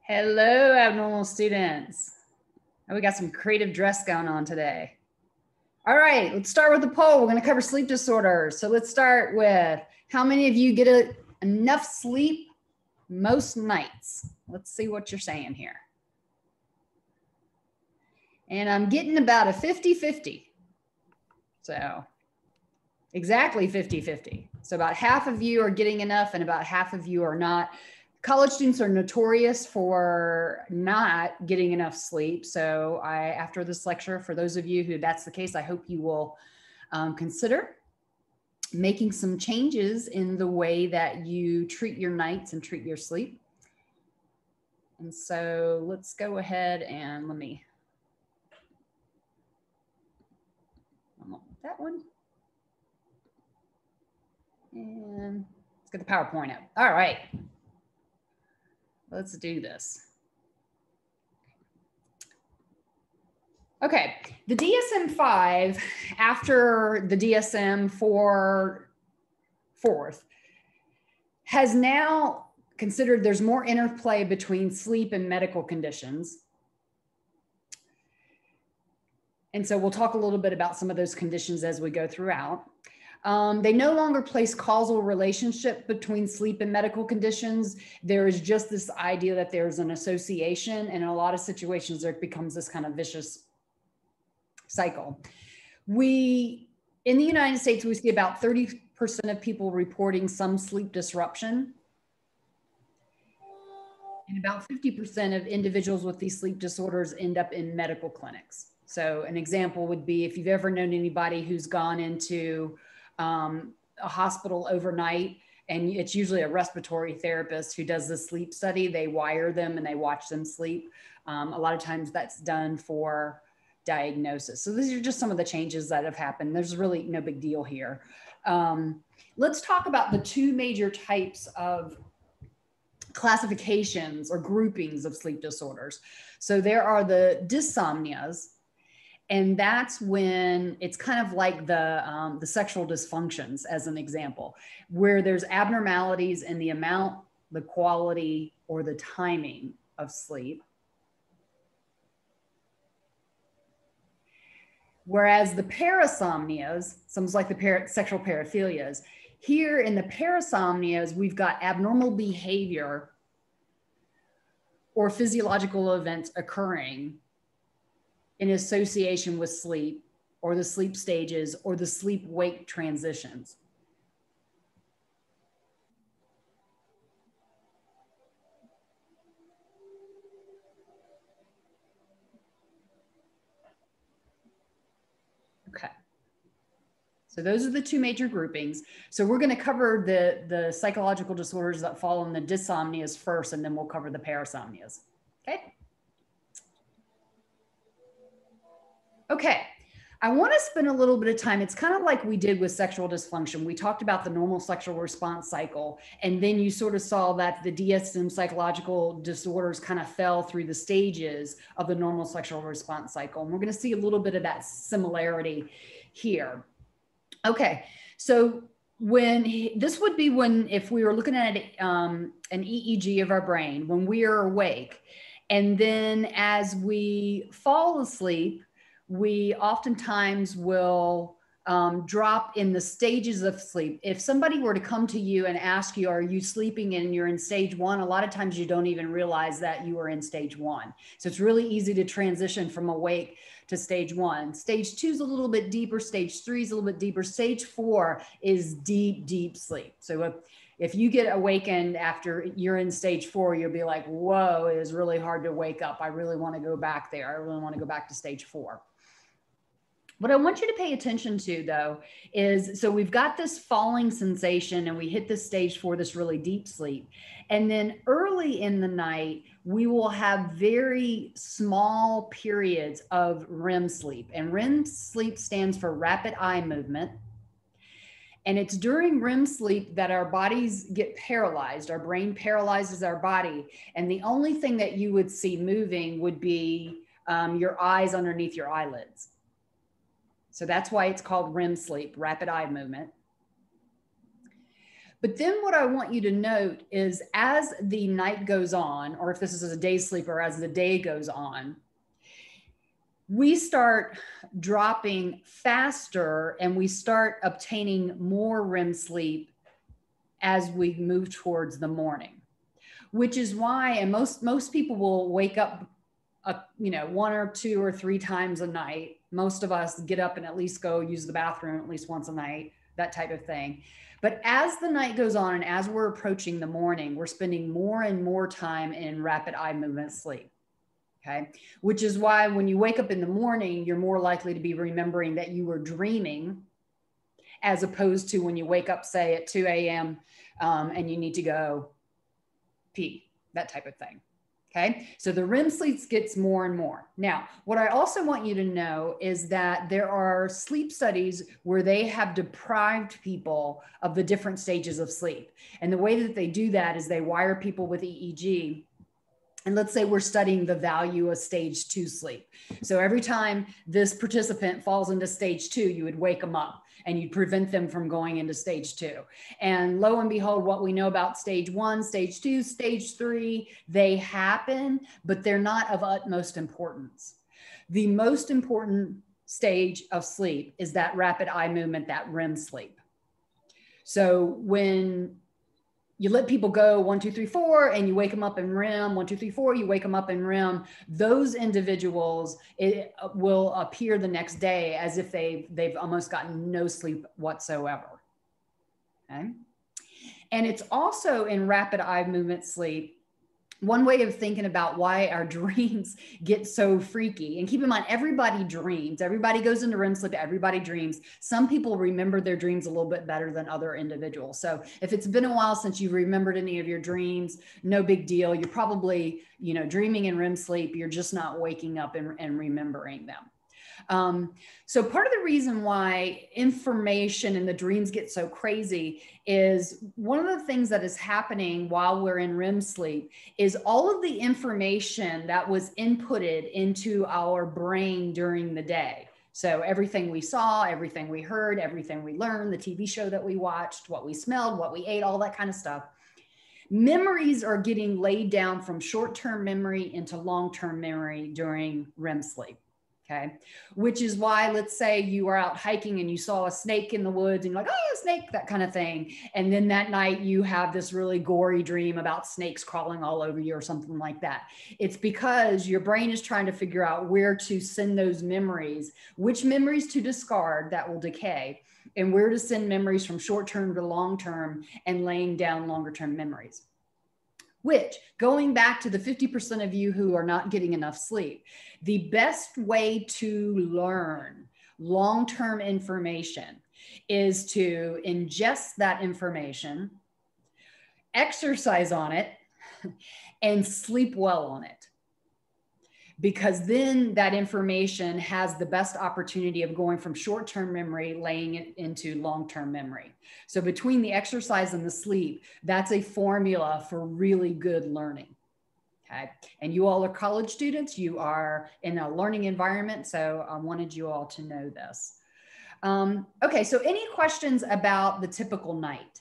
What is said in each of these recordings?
Hello, abnormal students. Oh, we got some creative dress going on today. All right, let's start with the poll. We're going to cover sleep disorders. So let's start with how many of you get enough sleep most nights? Let's see what you're saying here. And I'm getting about a 50-50. So exactly 50-50. So about half of you are getting enough and about half of you are not. College students are notorious for not getting enough sleep. So after this lecture, for those of you who that's the case, I hope you will consider making some changes in the way that you treat your nights and treat your sleep. And so let's go ahead and that one. And let's get the PowerPoint up. All right. Let's do this. Okay, the DSM-5, after the DSM-4 fourth, has now considered there's more interplay between sleep and medical conditions. And so we'll talk a little bit about some of those conditions as we go throughout. They no longer place causal relationship between sleep and medical conditions. There is just this idea that there's an association, and in a lot of situations, there becomes this kind of vicious cycle. In the United States, we see about 30% of people reporting some sleep disruption. And about 50% of individuals with these sleep disorders end up in medical clinics. So an example would be if you've ever known anybody who's gone into a hospital overnight, and it's usually a respiratory therapist who does the sleep study. They wire them and they watch them sleep. A lot of times that's done for diagnosis. So these are just some of the changes that have happened. There's really no big deal here. Let's talk about the two major types of classifications or groupings of sleep disorders. So there are the dysomnias, and that's when it's kind of like the sexual dysfunctions, as an example, where there's abnormalities in the amount, the quality, or the timing of sleep. Whereas the parasomnias, some like the sexual paraphilias, here in the parasomnias, we've got abnormal behavior or physiological events occurring in association with sleep, or the sleep stages, or the sleep-wake transitions. Okay. So those are the two major groupings. So we're going to cover the psychological disorders that fall in the dysomnias first, and then we'll cover the parasomnias. Okay. Okay, I want to spend a little bit of time. It's kind of like we did with sexual dysfunction. We talked about the normal sexual response cycle, and then you sort of saw that the DSM psychological disorders kind of fell through the stages of the normal sexual response cycle. And we're going to see a little bit of that similarity here. Okay, so this would be when, if we were looking at an EEG of our brain, when we are awake, and then as we fall asleep, we oftentimes will drop in the stages of sleep. If somebody were to come to you and ask you, are you sleeping and you're in stage 1, a lot of times you don't even realize that you are in stage 1. So it's really easy to transition from awake to stage 1. Stage 2 is a little bit deeper. Stage 3 is a little bit deeper. Stage 4 is deep, deep sleep. So if you get awakened after you're in stage 4, you'll be like, whoa, it is really hard to wake up. I really want to go back there. I really want to go back to stage 4. What I want you to pay attention to, though, is, so we've got this falling sensation and we hit this stage 4, this really deep sleep. And then early in the night, we will have very small periods of REM sleep. And REM sleep stands for rapid eye movement. And it's during REM sleep that our bodies get paralyzed. Our brain paralyzes our body. And the only thing that you would see moving would be your eyes underneath your eyelids. So that's why it's called REM sleep, rapid eye movement. But then what I want you to note is as the night goes on, or if this is a day sleeper, as the day goes on, we start dropping faster and we start obtaining more REM sleep as we move towards the morning, which is why, and most people will wake up, one or two or three times a night. Most of us get up and at least go use the bathroom at least once a night, that type of thing. But as the night goes on and as we're approaching the morning, we're spending more and more time in rapid eye movement sleep. Okay. Which is why when you wake up in the morning, you're more likely to be remembering that you were dreaming, as opposed to when you wake up, say at 2 a.m. And you need to go pee, that type of thing. Okay. So the REM sleep gets more and more. Now, what I also want you to know is that there are sleep studies where they have deprived people of the different stages of sleep. And the way that they do that is they wire people with EEG. And let's say we're studying the value of stage 2 sleep. So every time this participant falls into stage 2, you would wake them up and you'd prevent them from going into stage 2. And lo and behold, what we know about stage 1, stage 2, stage 3, they happen, but they're not of utmost importance. The most important stage of sleep is that rapid eye movement, that REM sleep. So when you let people go 1, 2, 3, 4, and you wake them up in REM, 1, 2, 3, 4, you wake them up in REM. Those individuals, it will appear the next day as if they've almost gotten no sleep whatsoever. Okay. And it's also in rapid eye movement sleep, one way of thinking about why our dreams get so freaky. And keep in mind, everybody dreams. Everybody goes into REM sleep. Everybody dreams. Some people remember their dreams a little bit better than other individuals. So if it's been a while since you've remembered any of your dreams, no big deal. You're probably, dreaming in REM sleep. You're just not waking up and remembering them. So part of the reason why information and the dreams get so crazy is one of the things that is happening while we're in REM sleep is all of the information that was inputted into our brain during the day. So everything we saw, everything we heard, everything we learned, the TV show that we watched, what we smelled, what we ate, all that kind of stuff. Memories are getting laid down from short-term memory into long-term memory during REM sleep. Okay. Which is why, let's say you are out hiking and you saw a snake in the woods and you're like, oh, a snake, that kind of thing. And then that night you have this really gory dream about snakes crawling all over you or something like that. It's because your brain is trying to figure out where to send those memories, which memories to discard that will decay, and where to send memories from short-term to long-term and laying down longer-term memories. Which, going back to the 50% of you who are not getting enough sleep, the best way to learn long-term information is to ingest that information, exercise on it, and sleep well on it. Because then that information has the best opportunity of going from short-term memory, laying it into long-term memory. So between the exercise and the sleep, that's a formula for really good learning. Okay. And you all are college students. You are in a learning environment. So I wanted you all to know this. Okay. So any questions about the typical night?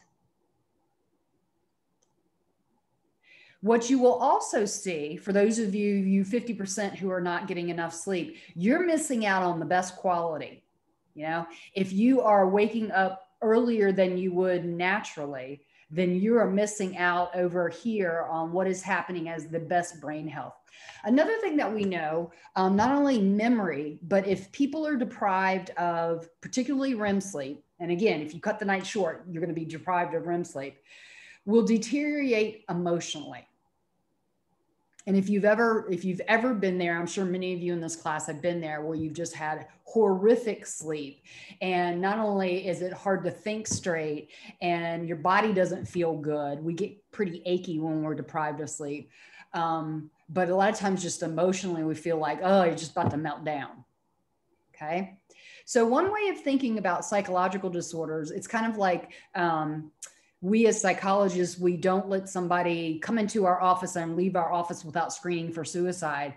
What you will also see, for those of you 50% who are not getting enough sleep, you're missing out on the best quality. If you are waking up earlier than you would naturally, then you are missing out over here on what is happening as the best brain health. Another thing that we know, not only memory, but if people are deprived of particularly REM sleep, and again, if you cut the night short, you're going to be deprived of REM sleep, will deteriorate emotionally. And if you've ever been there, I'm sure many of you in this class have been there, where you've just had horrific sleep. And not only is it hard to think straight and your body doesn't feel good, we get pretty achy when we're deprived of sleep. But a lot of times just emotionally, we feel like, oh, you're just about to melt down. Okay. So one way of thinking about psychological disorders, it's kind of like, we as psychologists, we don't let somebody come into our office and leave our office without screening for suicide.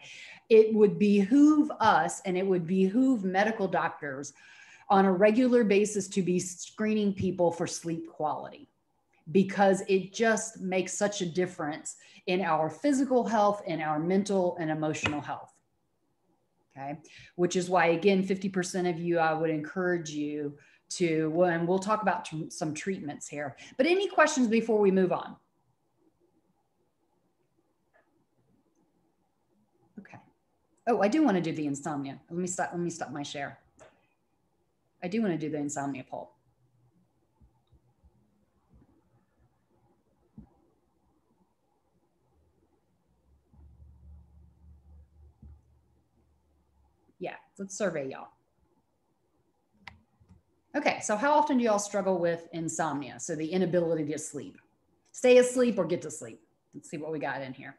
It would behoove us, and it would behoove medical doctors on a regular basis to be screening people for sleep quality. because it just makes such a difference in our physical health and our mental and emotional health. Okay, which is why, again, 50% of you, I would encourage you to, well, and we'll talk about some treatments here. But any questions before we move on? Okay. Oh, I do want to do the insomnia. Let me stop my share. I do want to do the insomnia poll. Yeah, let's survey y'all. Okay, so how often do y'all struggle with insomnia? So the inability to sleep. Stay asleep or get to sleep. Let's see what we got in here.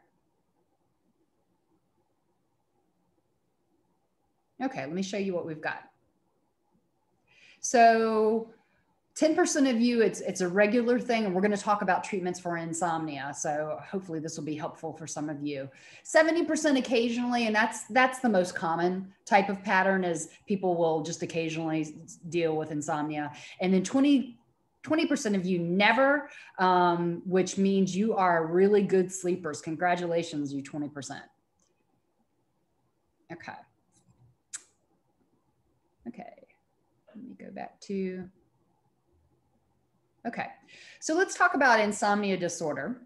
Okay, let me show you what we've got. So 10% of you, it's a regular thing, and we're going to talk about treatments for insomnia. So hopefully this will be helpful for some of you. 70% occasionally, and that's the most common type of pattern, is people will just occasionally deal with insomnia. And then 20% of you never, which means you are really good sleepers. Congratulations, you 20%. Okay. Okay, let me go back to, okay. So let's talk about insomnia disorder.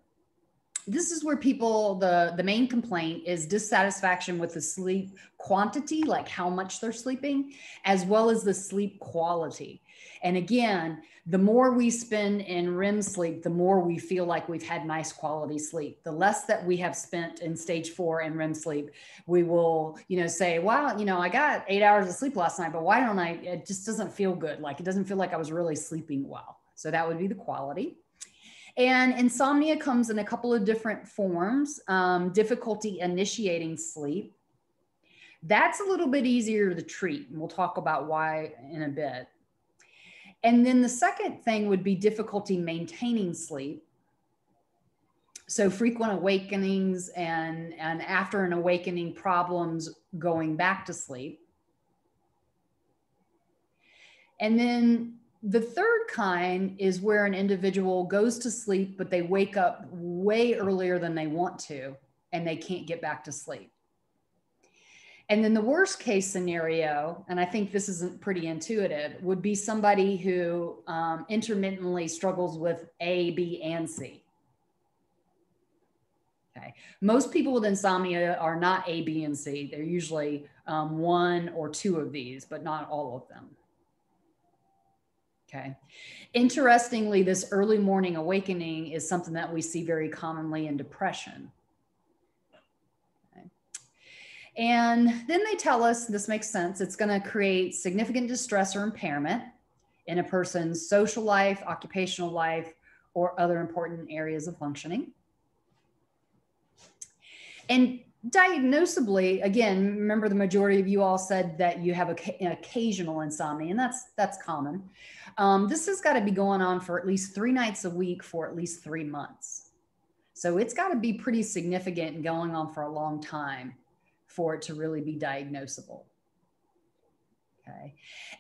This is where people, the main complaint is dissatisfaction with the sleep quantity, like how much they're sleeping, as well as the sleep quality. And again, the more we spend in REM sleep, the more we feel like we've had nice quality sleep. The less that we have spent in stage 4 in REM sleep, we will, say, wow, I got 8 hours of sleep last night, but why don't I, it just doesn't feel good. Like it doesn't feel like I was really sleeping well. So that would be the quality. And insomnia comes in a couple of different forms. Difficulty initiating sleep. That's a little bit easier to treat, and we'll talk about why in a bit. And then the second thing would be difficulty maintaining sleep. So frequent awakenings and after an awakening, problems going back to sleep. And then the third kind is where an individual goes to sleep, but they wake up way earlier than they want to, and they can't get back to sleep. And then the worst case scenario, and I think this isn't pretty intuitive, would be somebody who intermittently struggles with A, B, and C. Okay. Most people with insomnia are not A, B, and C. They're usually 1 or 2 of these, but not all of them. Okay. Interestingly, this early morning awakening is something that we see very commonly in depression. Okay. And then they tell us, this makes sense, it's going to create significant distress or impairment in a person's social life, occupational life, or other important areas of functioning. And diagnosably, again, remember the majority of you all said that you have an occasional insomnia, and that's common. This has got to be going on for at least 3 nights a week for at least 3 months. So it's got to be pretty significant and going on for a long time for it to really be diagnosable. Okay.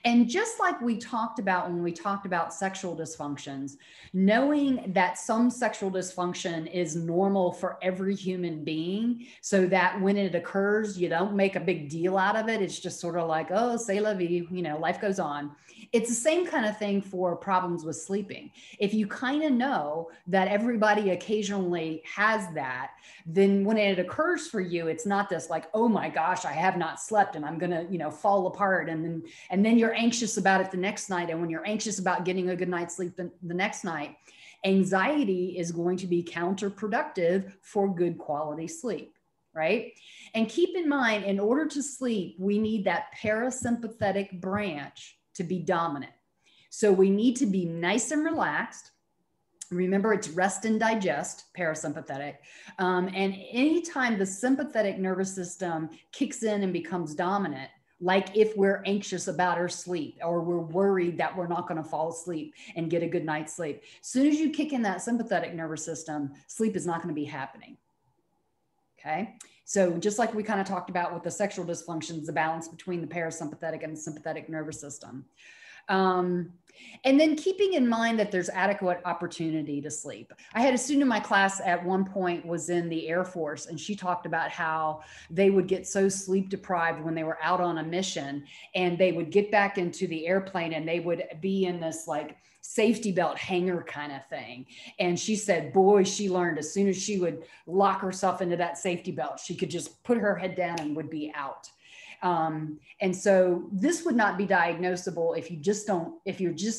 And just like we talked about when we talked about sexual dysfunctions, knowing that some sexual dysfunction is normal for every human being, so that when it occurs, you don't make a big deal out of it. It's just sort of like, oh, c'est la vie, life goes on. It's the same kind of thing for problems with sleeping. If you kind of know that everybody occasionally has that, then when it occurs for you, it's not this like, oh my gosh, I have not slept and I'm going to, fall apart. And then you're anxious about it the next night. And when you're anxious about getting a good night's sleep the next night, anxiety is going to be counterproductive for good quality sleep, right? And keep in mind, in order to sleep, we need that parasympathetic branch to be dominant. So we need to be nice and relaxed. Remember, it's rest and digest, parasympathetic. And anytime the sympathetic nervous system kicks in and becomes dominant, like if we're anxious about our sleep or we're worried that we're not going to fall asleep and get a good night's sleep, as soon as you kick in that sympathetic nervous system, sleep is not going to be happening. Okay. So just like we kind of talked about with the sexual dysfunctions, the balance between the parasympathetic and the sympathetic nervous system. And then keeping in mind that there's adequate opportunity to sleep. I had a student in my class at one point was in the Air Force, and she talked about how they would get so sleep deprived when they were out on a mission, and they would get back into the airplane and they would be in this like safety belt hanger kind of thing. And she said, boy, she learned as soon as she would lock herself into that safety belt, she could just put her head down and would be out. And so this would not be diagnosable if you just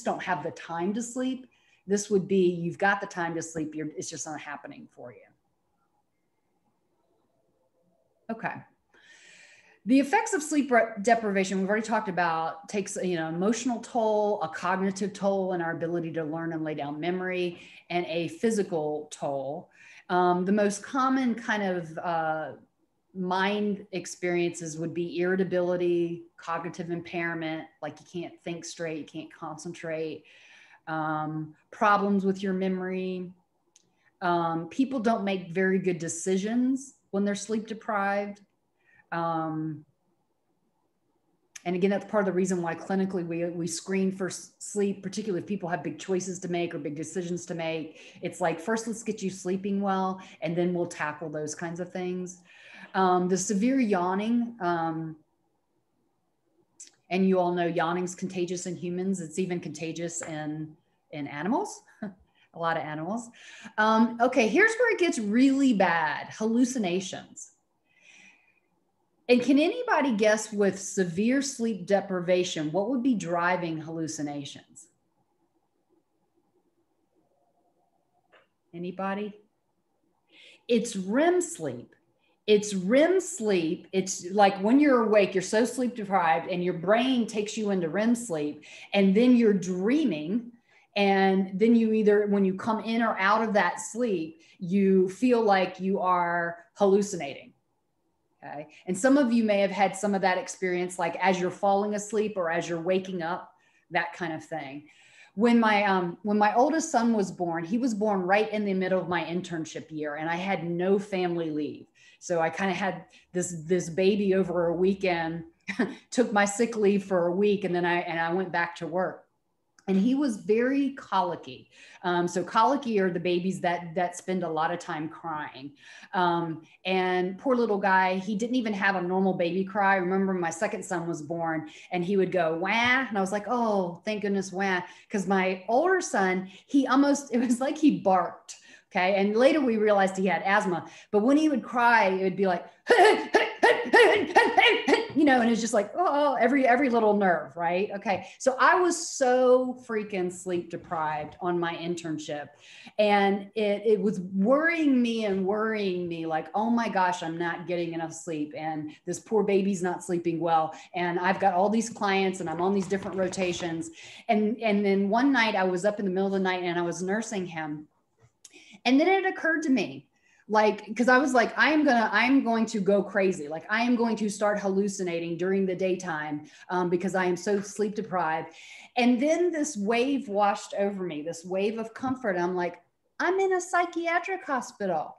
don't have the time to sleep. This would be, you've got the time to sleep, it's just not happening for you. Okay. The effects of sleep deprivation, we've already talked about, takes emotional toll, a cognitive toll in our ability to learn and lay down memory, and a physical toll. The most common kind of mind experiences would be irritability, cognitive impairment, like you can't think straight, you can't concentrate, problems with your memory. People don't make very good decisions when they're sleep deprived. And again, that's part of the reason why clinically we screen for sleep, particularly if people have big choices to make or big decisions to make. It's like, first, let's get you sleeping well, and then we'll tackle those kinds of things. The severe yawning, and you all know yawning's contagious in humans. It's even contagious in animals, a lot of animals. Okay, here's where it gets really bad, hallucinations. And can anybody guess, with severe sleep deprivation, what would be driving hallucinations? Anybody? It's REM sleep. It's REM sleep. It's like when you're awake, you're so sleep deprived and your brain takes you into REM sleep, and then you're dreaming. And then you either, when you come in or out of that sleep, you feel like you are hallucinating. Okay. And some of you may have had some of that experience, like as you're falling asleep or as you're waking up, that kind of thing. When my oldest son was born, he was born right in the middle of my internship year, and I had no family leave. So I kind of had this baby over a weekend, took my sick leave for a week, and then I went back to work. And he was very colicky. So colicky are the babies that spend a lot of time crying. And poor little guy, he didn't even have a normal baby cry. I remember my second son was born and he would go, wah. And I was like, oh, thank goodness, wah. Because my older son, it was like he barked. Okay. And later we realized he had asthma. But when he would cry, it would be like, and it's just like, oh, every little nerve, right? Okay. So I was so freaking sleep deprived on my internship. And it was worrying me like, oh my gosh, I'm not getting enough sleep. And this poor baby's not sleeping well. And I've got all these clients and I'm on these different rotations. And then one night I was up in the middle of the night and I was nursing him. And then it occurred to me, like, because I was like, I'm going to go crazy. Like, I am going to start hallucinating during the daytime because I am so sleep deprived. And then this wave washed over me, this wave of comfort. I'm like, I'm in a psychiatric hospital.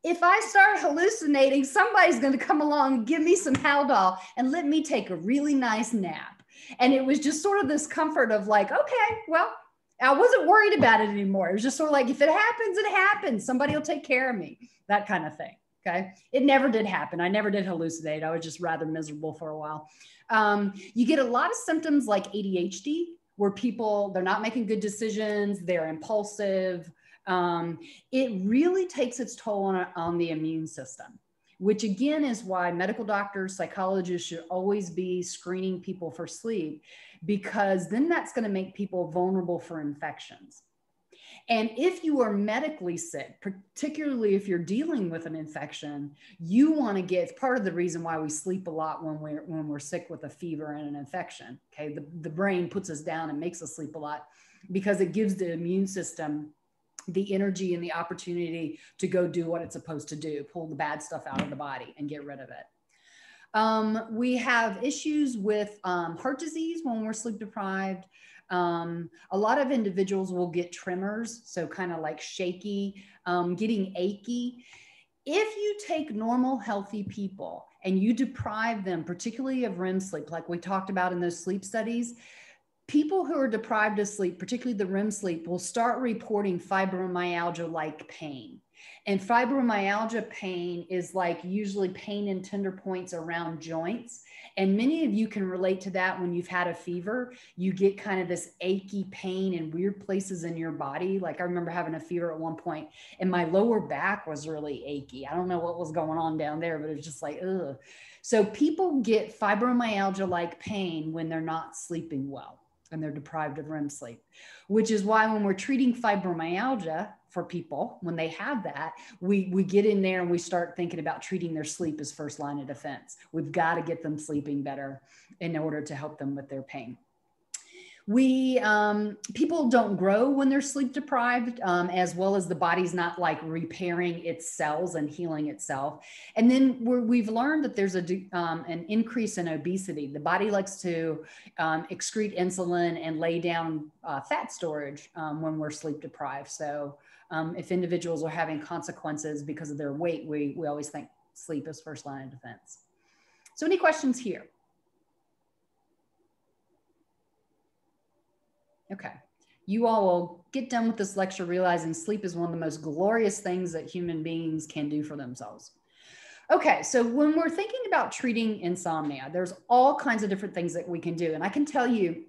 If I start hallucinating, somebody's going to come along and give me some Haldol and let me take a really nice nap. And it was just sort of this comfort of like, okay, well, I wasn't worried about it anymore. It was just sort of like, if it happens, it happens. Somebody will take care of me, that kind of thing. Okay. It never did happen. I never did hallucinate. I was just rather miserable for a while. You get a lot of symptoms like ADHD, where they're not making good decisions. They're impulsive. It really takes its toll on the immune system, which again is why medical doctors, psychologists should always be screening people for sleep, because then that's going to make people vulnerable for infections. And if you are medically sick, particularly if you're dealing with an infection, you want to it's part of the reason why we sleep a lot when we're sick with a fever and an infection. Okay. The brain puts us down and makes us sleep a lot because it gives the immune system the energy and the opportunity to go do what it's supposed to do, pull the bad stuff out of the body and get rid of it. We have issues with heart disease when we're sleep deprived. A lot of individuals will get tremors, so kind of like shaky, getting achy. If you take normal, healthy people and you deprive them, particularly of REM sleep, like we talked about in those sleep studies, people who are deprived of sleep, particularly the REM sleep, will start reporting fibromyalgia-like pain. And fibromyalgia pain is like usually pain in tender points around joints. And many of you can relate to that when you've had a fever. You get kind of this achy pain in weird places in your body. Like I remember having a fever at one point and my lower back was really achy. I don't know what was going on down there, but it was just like, ugh. So people get fibromyalgia-like pain when they're not sleeping well and they're deprived of REM sleep, which is why when we're treating fibromyalgia for people, when they have that, we get in there and we start thinking about treating their sleep as first line of defense. We've got to get them sleeping better in order to help them with their pain. People don't grow when they're sleep deprived, as well as the body's not like repairing its cells and healing itself. And then we've learned that there's an increase in obesity. The body likes to excrete insulin and lay down fat storage when we're sleep deprived. So if individuals are having consequences because of their weight, we always think sleep is first line of defense. So any questions here? Okay. You all will get done with this lecture realizing sleep is one of the most glorious things that human beings can do for themselves. Okay, so when we're thinking about treating insomnia, there's all kinds of different things that we can do. And I can tell you,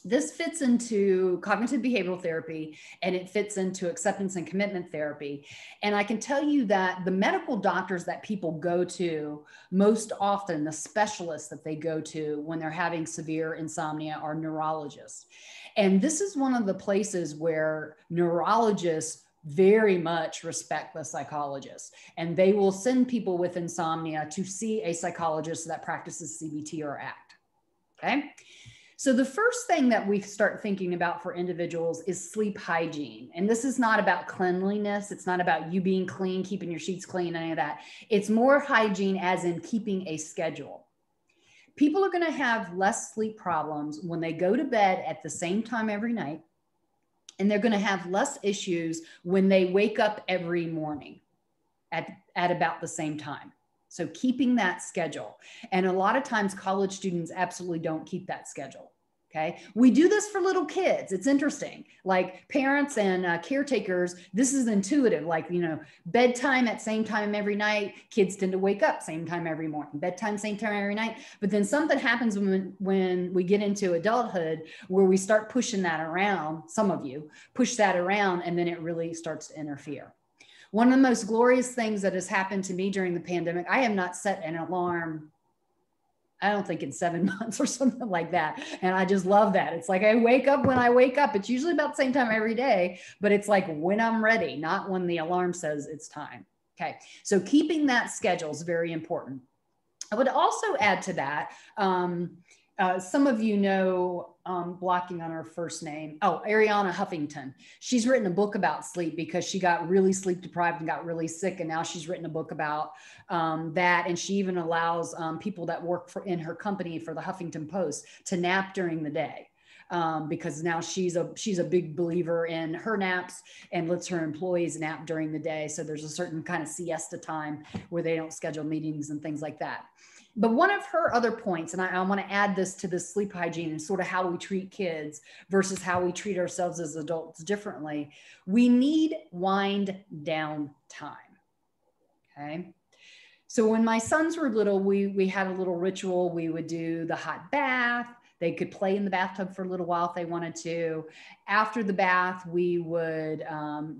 this fits into cognitive behavioral therapy and it fits into acceptance and commitment therapy. And I can tell you that the medical doctors that people go to most often, the specialists that they go to when they're having severe insomnia are neurologists. And this is one of the places where neurologists very much respect the psychologist, and they will send people with insomnia to see a psychologist that practices CBT or ACT. Okay. So the first thing that we start thinking about for individuals is sleep hygiene. And this is not about cleanliness. It's not about you being clean, keeping your sheets clean, any of that. It's more hygiene as in keeping a schedule. People are going to have less sleep problems when they go to bed at the same time every night. And they're going to have less issues when they wake up every morning at about the same time. So keeping that schedule. And a lot of times college students absolutely don't keep that schedule. Okay. We do this for little kids. It's interesting. Like parents and caretakers, this is intuitive. Like, you know, bedtime at same time every night. Kids tend to wake up same time every morning. Bedtime, same time every night. But then something happens when we get into adulthood where we start pushing that around. Some of you push that around and then it really starts to interfere. One of the most glorious things that has happened to me during the pandemic, I have not set an alarm, I don't think in 7 months or something like that. And I just love that. It's like I wake up when I wake up. It's usually about the same time every day, but it's like when I'm ready, not when the alarm says it's time. Okay. So keeping that schedule is very important. I would also add to that, some of you know, blocking on her first name. Oh, Ariana Huffington. She's written a book about sleep because she got really sleep deprived and got really sick. And now she's written a book about that. And she even allows people that work in her company for the Huffington Post to nap during the day. Because now she's a big believer in her naps and lets her employees nap during the day. So there's a certain kind of siesta time where they don't schedule meetings and things like that. But one of her other points, and I want to add this to the sleep hygiene and sort of how we treat kids versus how we treat ourselves as adults differently, we need wind down time. Okay. So when my sons were little, we had a little ritual. We would do the hot bath. They could play in the bathtub for a little while if they wanted to. After the bath, we would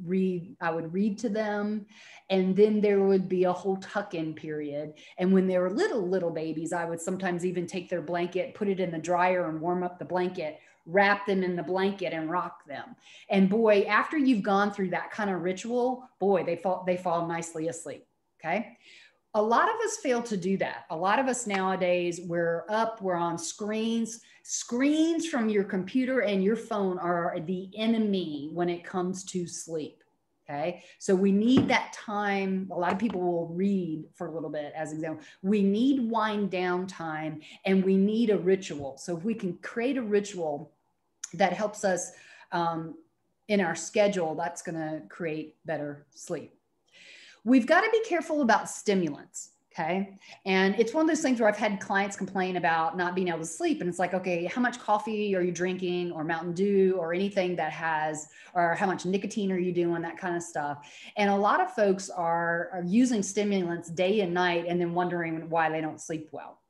read. I would read to them. And then there would be a whole tuck-in period. And when they were little babies, I would sometimes even take their blanket, put it in the dryer and warm up the blanket, wrap them in the blanket and rock them. And boy, after you've gone through that kind of ritual, boy, they fall nicely asleep. Okay. A lot of us fail to do that. A lot of us nowadays, we're on screens. Screens from your computer and your phone are the enemy when it comes to sleep. Okay. So we need that time. A lot of people will read for a little bit as an example. We need wind down time and we need a ritual. So if we can create a ritual that helps us in our schedule, that's going to create better sleep. We've got to be careful about stimulants. Okay. And it's one of those things where I've had clients complain about not being able to sleep. And it's like, okay, how much coffee are you drinking, or Mountain Dew, or anything that has, or how much nicotine are you doing, that kind of stuff. And a lot of folks are using stimulants day and night and then wondering why they don't sleep well.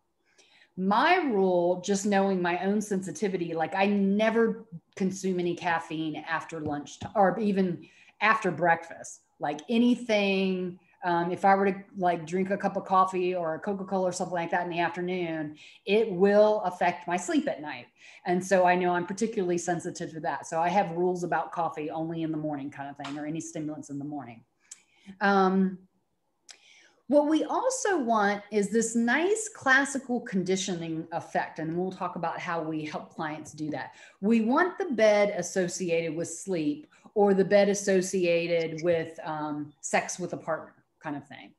My rule, just knowing my own sensitivity, like I never consume any caffeine after lunch or even after breakfast, like anything. If I were to like drink a cup of coffee or a Coca-Cola or something like that in the afternoon, it will affect my sleep at night. And so I know I'm particularly sensitive to that. So I have rules about coffee only in the morning kind of thing, or any stimulants in the morning. What we also want is this nice classical conditioning effect. And we'll talk about how we help clients do that. We want the bed associated with sleep, or the bed associated with sex with a partner kind of thing.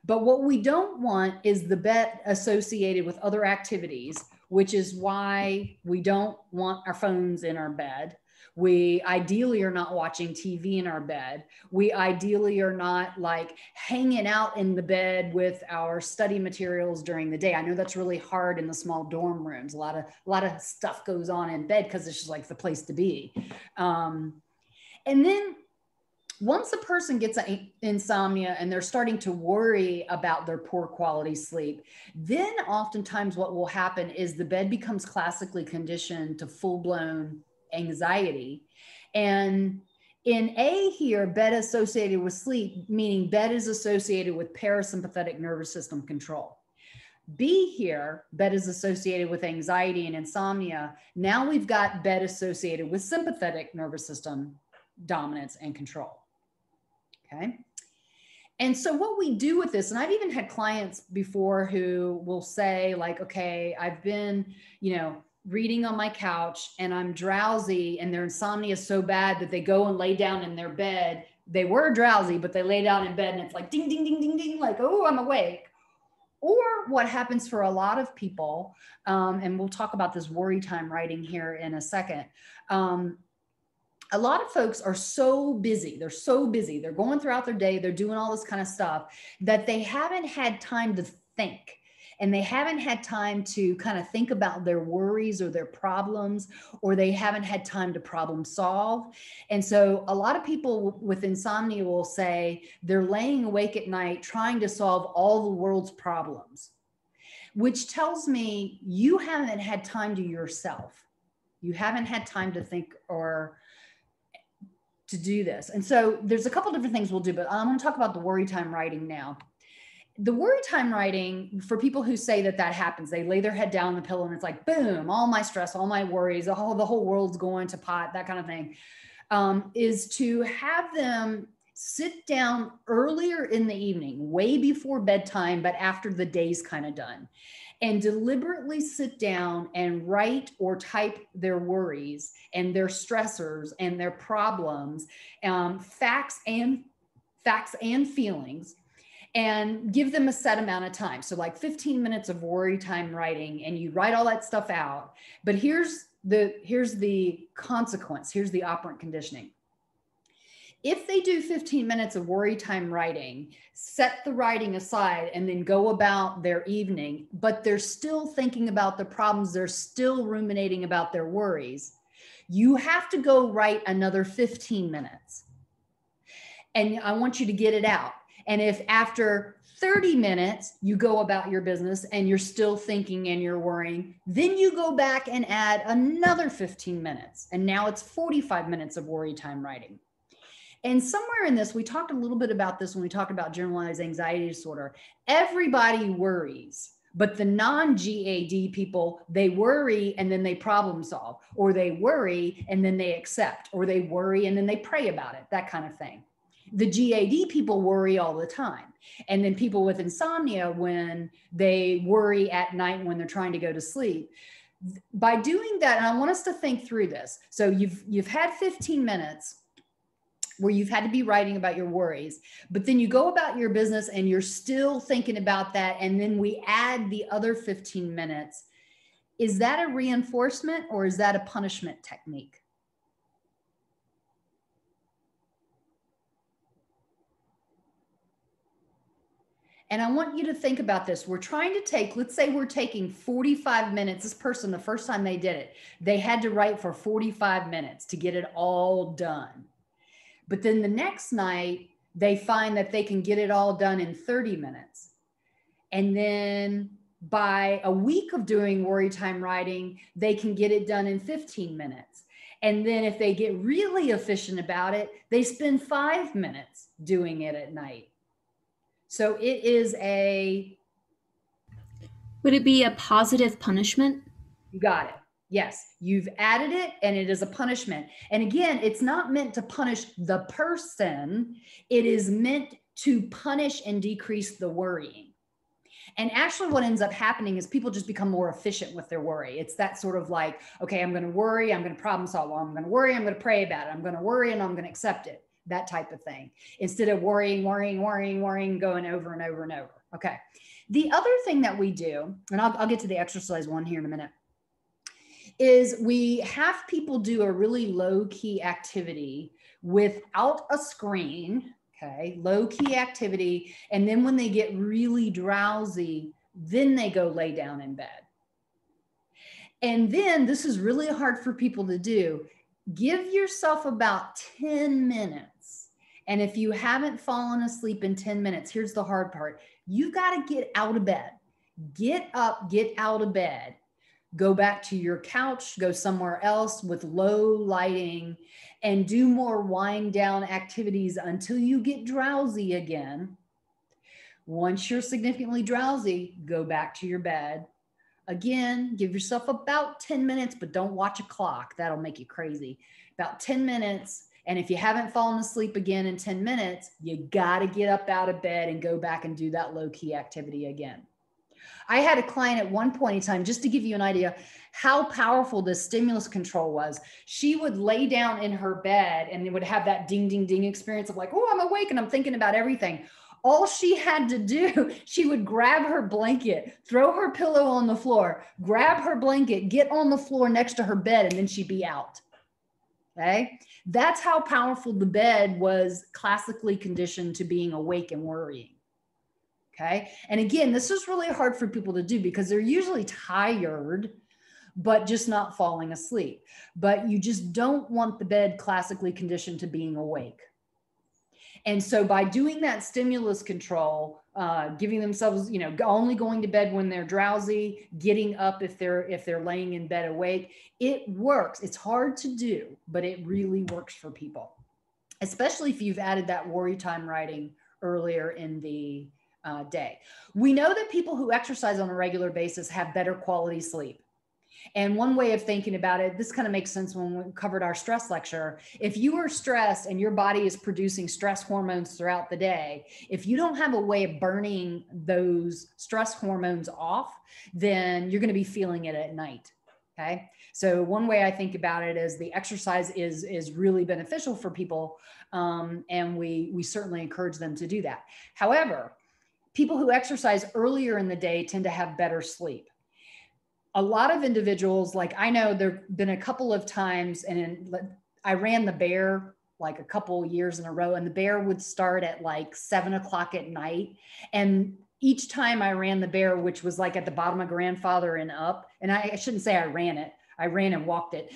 But what we don't want is the bed associated with other activities, which is why we don't want our phones in our bed. We ideally are not watching TV in our bed. We ideally are not like hanging out in the bed with our study materials during the day. I know that's really hard in the small dorm rooms. A lot of stuff goes on in bed because it's just like the place to be. And then once a person gets insomnia and they're starting to worry about their poor quality sleep, then oftentimes what will happen is the bed becomes classically conditioned to full-blown anxiety. And in A here, bed associated with sleep, meaning bed is associated with parasympathetic nervous system control. B here, bed is associated with anxiety and insomnia. Now we've got bed associated with sympathetic nervous system dominance and control. Okay. And so what we do with this, and I've even had clients before who will say like, okay, I've been, reading on my couch and I'm drowsy, and their insomnia is so bad that they go and lay down in their bed. They were drowsy, but they lay down in bed and it's like ding, ding, ding, ding, ding, like, oh, I'm awake. Or what happens for a lot of people, and we'll talk about this worry time writing here in a second. A lot of folks are so busy. They're so busy. They're going throughout their day. They're doing all this kind of stuff that they haven't had time to think. And they haven't had time to kind of think about their worries or their problems, or they haven't had time to problem solve. And so a lot of people with insomnia will say they're laying awake at night trying to solve all the world's problems, which tells me you haven't had time to yourself. You haven't had time to think or to do this. And so there's a couple different things we'll do, but I'm going to talk about the worry time writing now. The worry time writing, for people who say that happens, they lay their head down on the pillow and it's like, boom, all my stress, all my worries, the whole world's going to pot, that kind of thing, is to have them sit down earlier in the evening, way before bedtime, but after the day's kind of done, and deliberately sit down and write or type their worries and their stressors and their problems, facts and feelings, and give them a set amount of time. So like 15 minutes of worry time writing, and you write all that stuff out. But here's the consequence. Here's the operant conditioning. If they do 15 minutes of worry time writing, set the writing aside, and then go about their evening, but they're still thinking about the problems, they're still ruminating about their worries, you have to go write another 15 minutes. And I want you to get it out. And if after 30 minutes you go about your business and you're still thinking and you're worrying, then you go back and add another 15 minutes. And now it's 45 minutes of worry time writing. And somewhere in this, we talked a little bit about this when we talked about generalized anxiety disorder. Everybody worries, but the non-GAD people, they worry and then they problem solve, or they worry and then they accept, or they worry and then they pray about it, that kind of thing. The GAD people worry all the time. And then people with insomnia, when they worry at night when they're trying to go to sleep, by doing that, and I want us to think through this. So you've had 15 minutes where you've had to be writing about your worries, but then you go about your business and you're still thinking about that. And then we add the other 15 minutes. Is that a reinforcement or is that a punishment technique? And I want you to think about this. We're trying to take, let's say we're taking 45 minutes. This person, the first time they did it, they had to write for 45 minutes to get it all done. But then the next night, they find that they can get it all done in 30 minutes. And then by a week of doing worry time writing, they can get it done in 15 minutes. And then if they get really efficient about it, they spend 5 minutes doing it at night. So it is Would it be a positive punishment? You got it. Yes, you've added it and it is a punishment. And again, it's not meant to punish the person. It is meant to punish and decrease the worrying. And actually what ends up happening is people just become more efficient with their worry. It's that sort of like, okay, I'm going to worry, I'm going to problem solve. I'm going to worry, I'm going to pray about it. I'm going to worry and I'm going to accept it. That type of thing. Instead of worrying, going over and over and over. Okay. The other thing that we do, and I'll get to the exercise one here in a minute, is we have people do a really low key activity without a screen. Okay, low key activity. And then when they get really drowsy, then they go lay down in bed. And then this is really hard for people to do. Give yourself about 10 minutes. And if you haven't fallen asleep in 10 minutes, here's the hard part. You've got to get out of bed. Get up, get out of bed. Go back to your couch, go somewhere else with low lighting, and do more wind down activities until you get drowsy again. Once you're significantly drowsy, go back to your bed. Again, give yourself about 10 minutes, but don't watch a clock. That'll make you crazy. About 10 minutes. And if you haven't fallen asleep again in 10 minutes, you got to get up out of bed and go back and do that low key activity again. I had a client at one point in time, just to give you an idea how powerful this stimulus control was. She would lay down in her bed and it would have that ding, ding, ding experience of like, oh, I'm awake and I'm thinking about everything. All she had to do, she would grab her blanket, throw her pillow on the floor, grab her blanket, get on the floor next to her bed, and then she'd be out. Okay. That's how powerful the bed was classically conditioned to being awake and worrying. Okay. And again, this is really hard for people to do because they're usually tired, but just not falling asleep. But you just don't want the bed classically conditioned to being awake. And so by doing that stimulus control, giving themselves, only going to bed when they're drowsy, getting up if they're laying in bed awake, it works. It's hard to do, but it really works for people, especially if you've added that worry time writing earlier in the day. We know that people who exercise on a regular basis have better quality sleep. And one way of thinking about it, this kind of makes sense when we covered our stress lecture. If you are stressed and your body is producing stress hormones throughout the day, if you don't have a way of burning those stress hormones off, then you're going to be feeling it at night. Okay. So one way I think about it is the exercise is really beneficial for people. And we certainly encourage them to do that. However, people who exercise earlier in the day tend to have better sleep. A lot of individuals, like I know there've been a couple of times, and I ran the bear like a couple years in a row, and the bear would start at like 7 o'clock at night. And each time I ran the bear, which was like at the bottom of grandfather and up, and I shouldn't say I ran it. I ran and walked it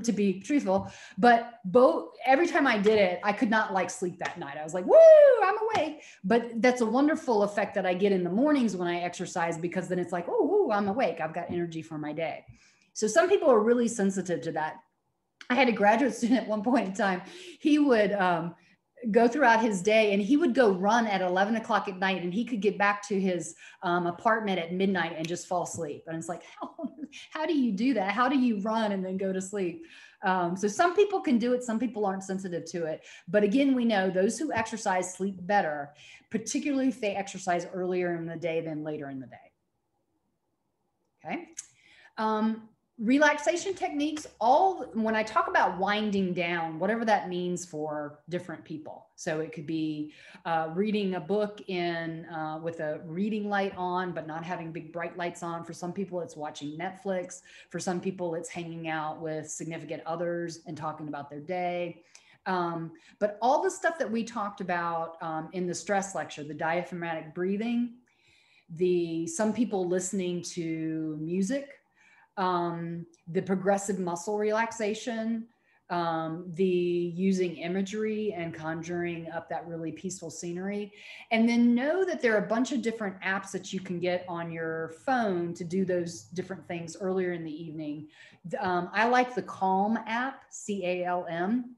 to be truthful, but every time I did it, I could not like sleep that night. I was like, woo, I'm awake. But that's a wonderful effect that I get in the mornings when I exercise, because then it's like, oh, woo, I'm awake. I've got energy for my day. So some people are really sensitive to that. I had a graduate student at one point in time. He would go throughout his day and he would go run at 11 o'clock at night, and he could get back to his apartment at midnight and just fall asleep. And it's like, how do you do that? How do you run and then go to sleep? So some people can do it. Some people aren't sensitive to it. But again, we know those who exercise sleep better, particularly if they exercise earlier in the day than later in the day. Okay. Relaxation techniques, when I talk about winding down, whatever that means for different people. So it could be reading a book with a reading light on, but not having big bright lights on. For some people, it's watching Netflix. For some people, it's hanging out with significant others and talking about their day. But all the stuff that we talked about in the stress lecture, the diaphragmatic breathing, some people listening to music, the progressive muscle relaxation, the using imagery and conjuring up that really peaceful scenery. And then know that there are a bunch of different apps that you can get on your phone to do those different things earlier in the evening. I like the Calm app, CALM.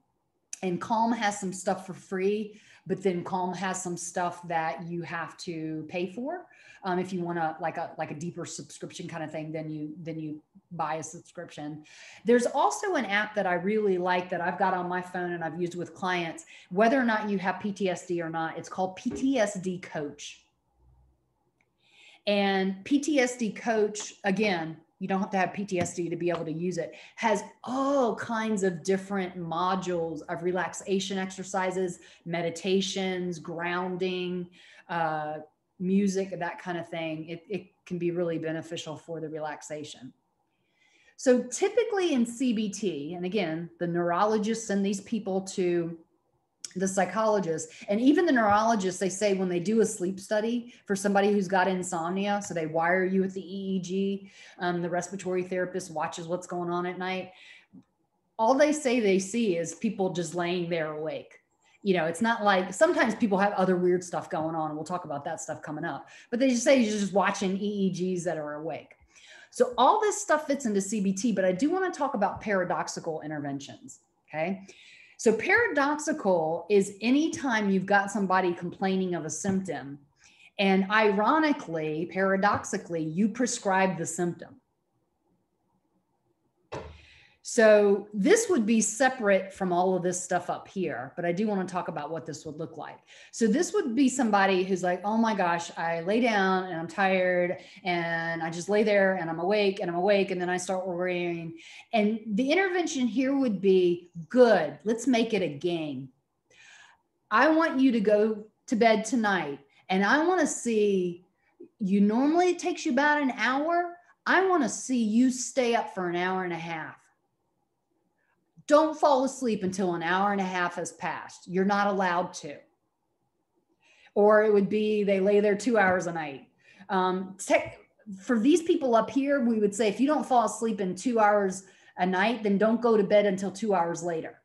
And Calm has some stuff for free, but then Calm has some stuff that you have to pay for. If you want to like a deeper subscription kind of thing, then you buy a subscription. There's also an app that I really like that I've got on my phone and I've used with clients, whether or not you have PTSD or not. It's called PTSD Coach. And PTSD Coach, again, you don't have to have PTSD to be able to use it, has all kinds of different modules of relaxation exercises, meditations, grounding, music, that kind of thing. It can be really beneficial for the relaxation. So typically in CBT, and again, the neurologists send these people to the psychologists, and even the neurologists, they say when they do a sleep study for somebody who's got insomnia, so they wire you with the EEG, the respiratory therapist watches what's going on at night. All they say they see is people just laying there awake. You know, it's not like, sometimes people have other weird stuff going on, and we'll talk about that stuff coming up, but they just say you're just watching EEGs that are awake. So all this stuff fits into CBT, but I do want to talk about paradoxical interventions, okay? So paradoxical is anytime you've got somebody complaining of a symptom, and ironically, paradoxically, you prescribe the symptom. So this would be separate from all of this stuff up here, but I do want to talk about what this would look like. So this would be somebody who's like, oh my gosh, I lay down and I'm tired and I just lay there and I'm awake and I'm awake. And then I start worrying. And the intervention here would be, good, let's make it a game. I want you to go to bed tonight and I want to see you. Normally it takes you about an hour. I want to see you stay up for an hour and a half. Don't fall asleep until an hour and a half has passed. You're not allowed to. Or it would be they lay there 2 hours a night. For these people up here, we would say if you don't fall asleep in 2 hours a night, then don't go to bed until 2 hours later.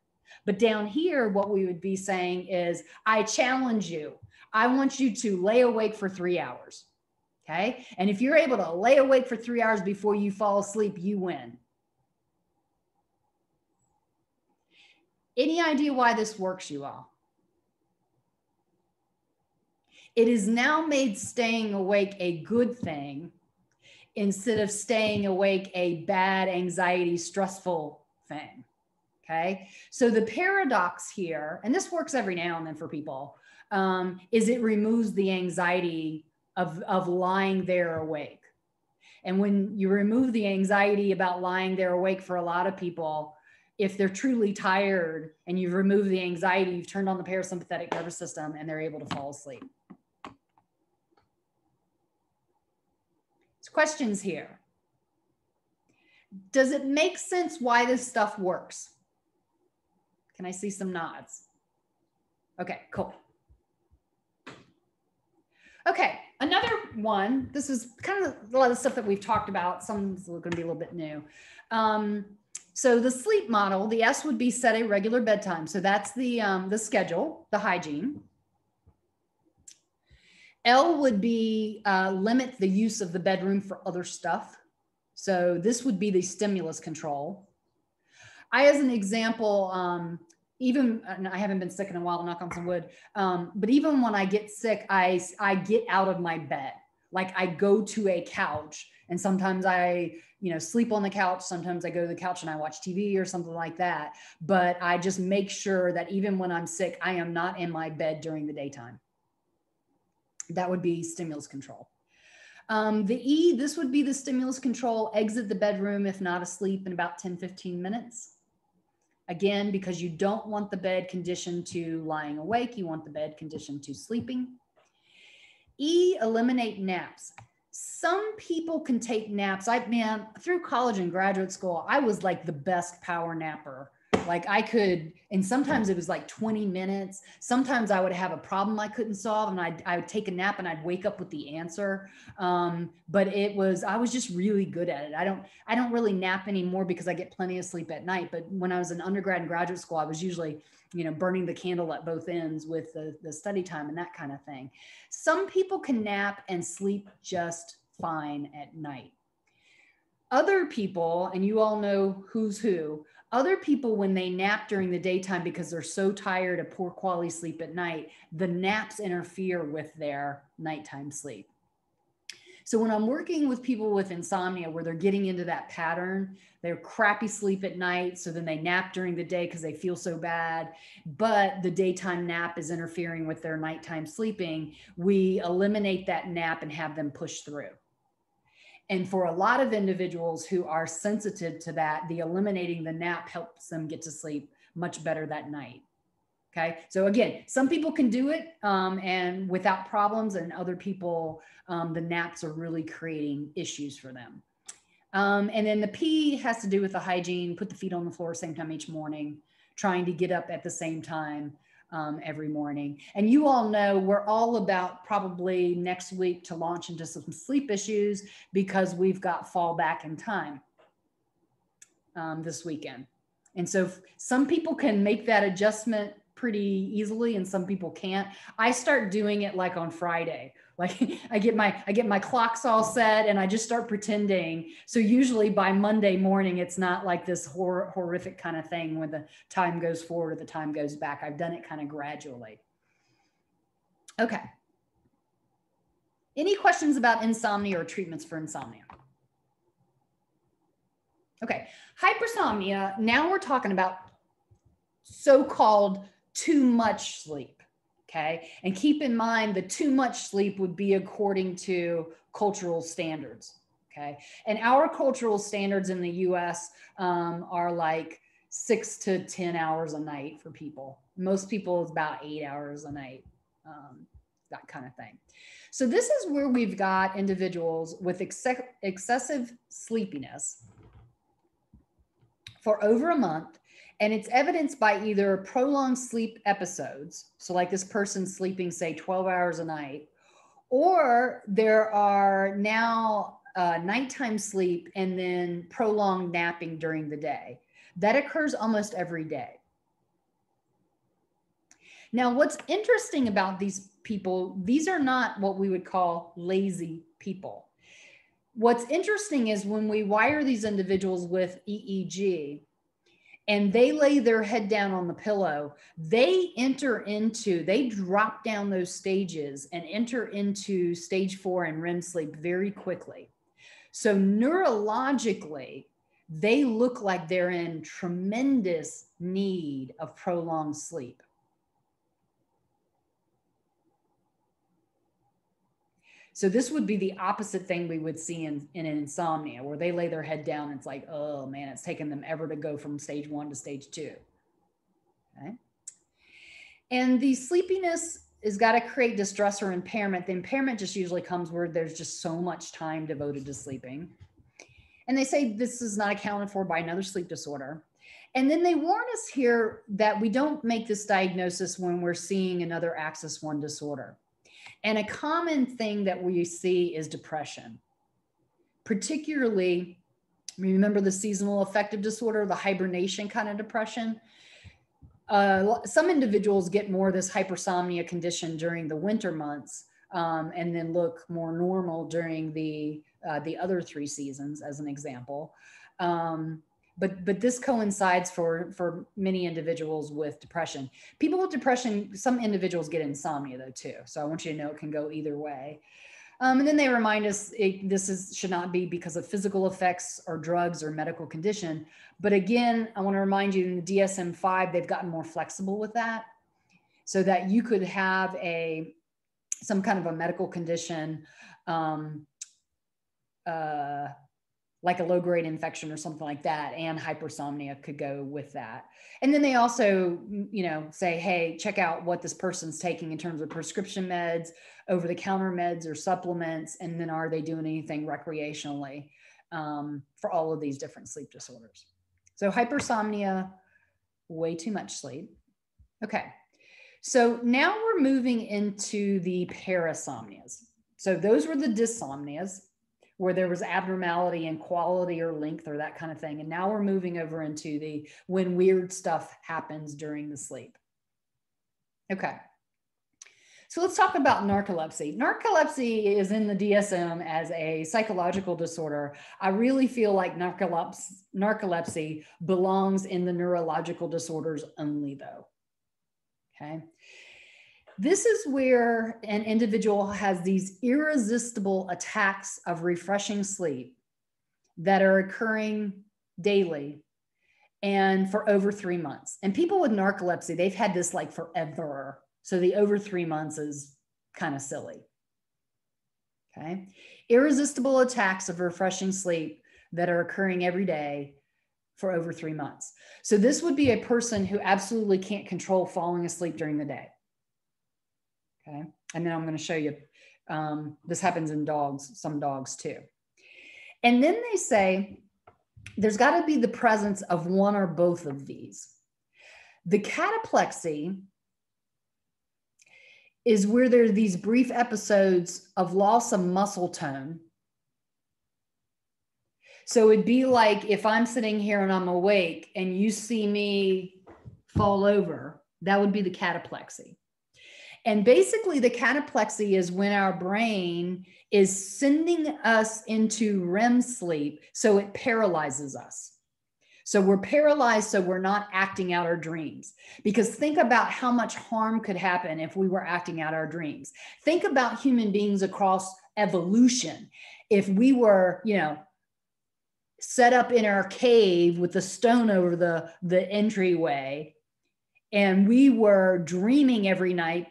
But down here, what we would be saying is, I challenge you. I want you to lay awake for 3 hours. Okay? And if you're able to lay awake for 3 hours before you fall asleep, you win. Any idea why this works, you all? It is now made staying awake a good thing instead of staying awake a bad, anxiety, stressful thing. Okay. So the paradox here, and this works every now and then for people, is it removes the anxiety of lying there awake. And when you remove the anxiety about lying there awake, for a lot of people, if they're truly tired and you've removed the anxiety, you've turned on the parasympathetic nervous system and they're able to fall asleep. There's questions here. Does it make sense why this stuff works? Can I see some nods? Okay, cool. Okay, another one. This is kind of a lot of stuff that we've talked about. Some's going to be a little bit new. So the sleep model, the S would be set a regular bedtime. So that's the schedule, the hygiene. L would be limit the use of the bedroom for other stuff. So this would be the stimulus control. I, as an example, even, and I haven't been sick in a while, knock on some wood, but even when I get sick, I get out of my bed. Like I go to a couch, and sometimes I, sleep on the couch. Sometimes I go to the couch and I watch TV or something like that. But I just make sure that even when I'm sick, I am not in my bed during the daytime. That would be stimulus control. The E, this would be the stimulus control, exit the bedroom if not asleep in about 10, 15 minutes. Again, because you don't want the bed conditioned to lying awake, you want the bed conditioned to sleeping. E, eliminate naps. Some people can take naps. Through college and graduate school, I was like the best power napper. Like I could, and sometimes it was like 20 minutes. Sometimes I would have a problem I couldn't solve and I would take a nap and I'd wake up with the answer. But I was just really good at it. I don't really nap anymore because I get plenty of sleep at night. But when I was in undergrad and graduate school, I was usually, burning the candle at both ends with the study time and that kind of thing. Some people can nap and sleep just fine at night. Other people, and you all know who's who, other people, when they nap during the daytime because they're so tired of poor quality sleep at night, the naps interfere with their nighttime sleep. So when I'm working with people with insomnia where they're getting into that pattern, they're crappy sleep at night, so then they nap during the day because they feel so bad, but the daytime nap is interfering with their nighttime sleeping, we eliminate that nap and have them push through. And for a lot of individuals who are sensitive to that, the eliminating the nap helps them get to sleep much better that night. Okay. So again, some people can do it and without problems, and other people, the naps are really creating issues for them. And then the P has to do with the hygiene, put the feet on the floor same time each morning, trying to get up at the same time every morning. And you all know we're all about probably next week to launch into some sleep issues because we've got fall back in time this weekend. And so some people can make that adjustment pretty easily and some people can't. I start doing it like on Friday. Like I get my clocks all set and I just start pretending. So usually by Monday morning, it's not like this horrific kind of thing when the time goes forward or the time goes back. I've done it kind of gradually. Okay. Any questions about insomnia or treatments for insomnia? Okay. Hypersomnia. Now we're talking about so-called too much sleep. Okay. And keep in mind the too much sleep would be according to cultural standards. Okay. And our cultural standards in the US are like 6 to 10 hours a night for people. Most people is about 8 hours a night, that kind of thing. So this is where we've got individuals with excessive sleepiness for over a month. And it's evidenced by either prolonged sleep episodes. So like this person sleeping, say 12 hours a night, or there are now nighttime sleep and then prolonged napping during the day. That occurs almost every day. Now, what's interesting about these people, these are not what we would call lazy people. What's interesting is when we wire these individuals with EEG, and they lay their head down on the pillow, they drop down those stages and enter into stage 4 and REM sleep very quickly. So neurologically, they look like they're in tremendous need of prolonged sleep. So this would be the opposite thing we would see in insomnia, where they lay their head down and it's like, oh man, it's taken them ever to go from stage 1 to stage 2. Okay. And the sleepiness has got to create distress or impairment. The impairment just usually comes where there's just so much time devoted to sleeping. And they say this is not accounted for by another sleep disorder. And then they warn us here that we don't make this diagnosis when we're seeing another axis 1 disorder. And a common thing that we see is depression. Particularly, remember the seasonal affective disorder, the hibernation kind of depression? Some individuals get more of this hypersomnia condition during the winter months and then look more normal during the other 3 seasons, as an example. But this coincides for many individuals with depression. People with depression, some individuals get insomnia though too. So I want you to know it can go either way. And then they remind us should not be because of physical effects or drugs or medical condition. But again, I want to remind you in the DSM-5, they've gotten more flexible with that so that you could have some kind of a medical condition, like a low-grade infection or something like that, and hypersomnia could go with that. And then they also, say, hey, check out what this person's taking in terms of prescription meds, over-the-counter meds or supplements, and then are they doing anything recreationally for all of these different sleep disorders. So hypersomnia, way too much sleep. Okay, so now we're moving into the parasomnias. So those were the dysomnias where there was abnormality in quality or length or that kind of thing. And now we're moving over into the when weird stuff happens during the sleep. Okay. So let's talk about narcolepsy. Narcolepsy is in the DSM as a psychological disorder. I really feel like narcolepsy belongs in the neurological disorders only though. Okay. This is where an individual has these irresistible attacks of refreshing sleep that are occurring daily and for over 3 months. And people with narcolepsy, they've had this like forever. So the over 3 months is kind of silly. Okay. Irresistible attacks of refreshing sleep that are occurring every day for over 3 months. So this would be a person who absolutely can't control falling asleep during the day. Okay. And then I'm going to show you, this happens in dogs, some dogs too. And then they say there's got to be the presence of one or both of these. The cataplexy is where there are these brief episodes of loss of muscle tone. So it'd be like if I'm sitting here and I'm awake and you see me fall over, that would be the cataplexy. And basically the cataplexy is when our brain is sending us into REM sleep, so it paralyzes us. So we're paralyzed, so we're not acting out our dreams. Because think about how much harm could happen if we were acting out our dreams. Think about human beings across evolution. If we were, set up in our cave with the stone over the entryway, and we were dreaming every night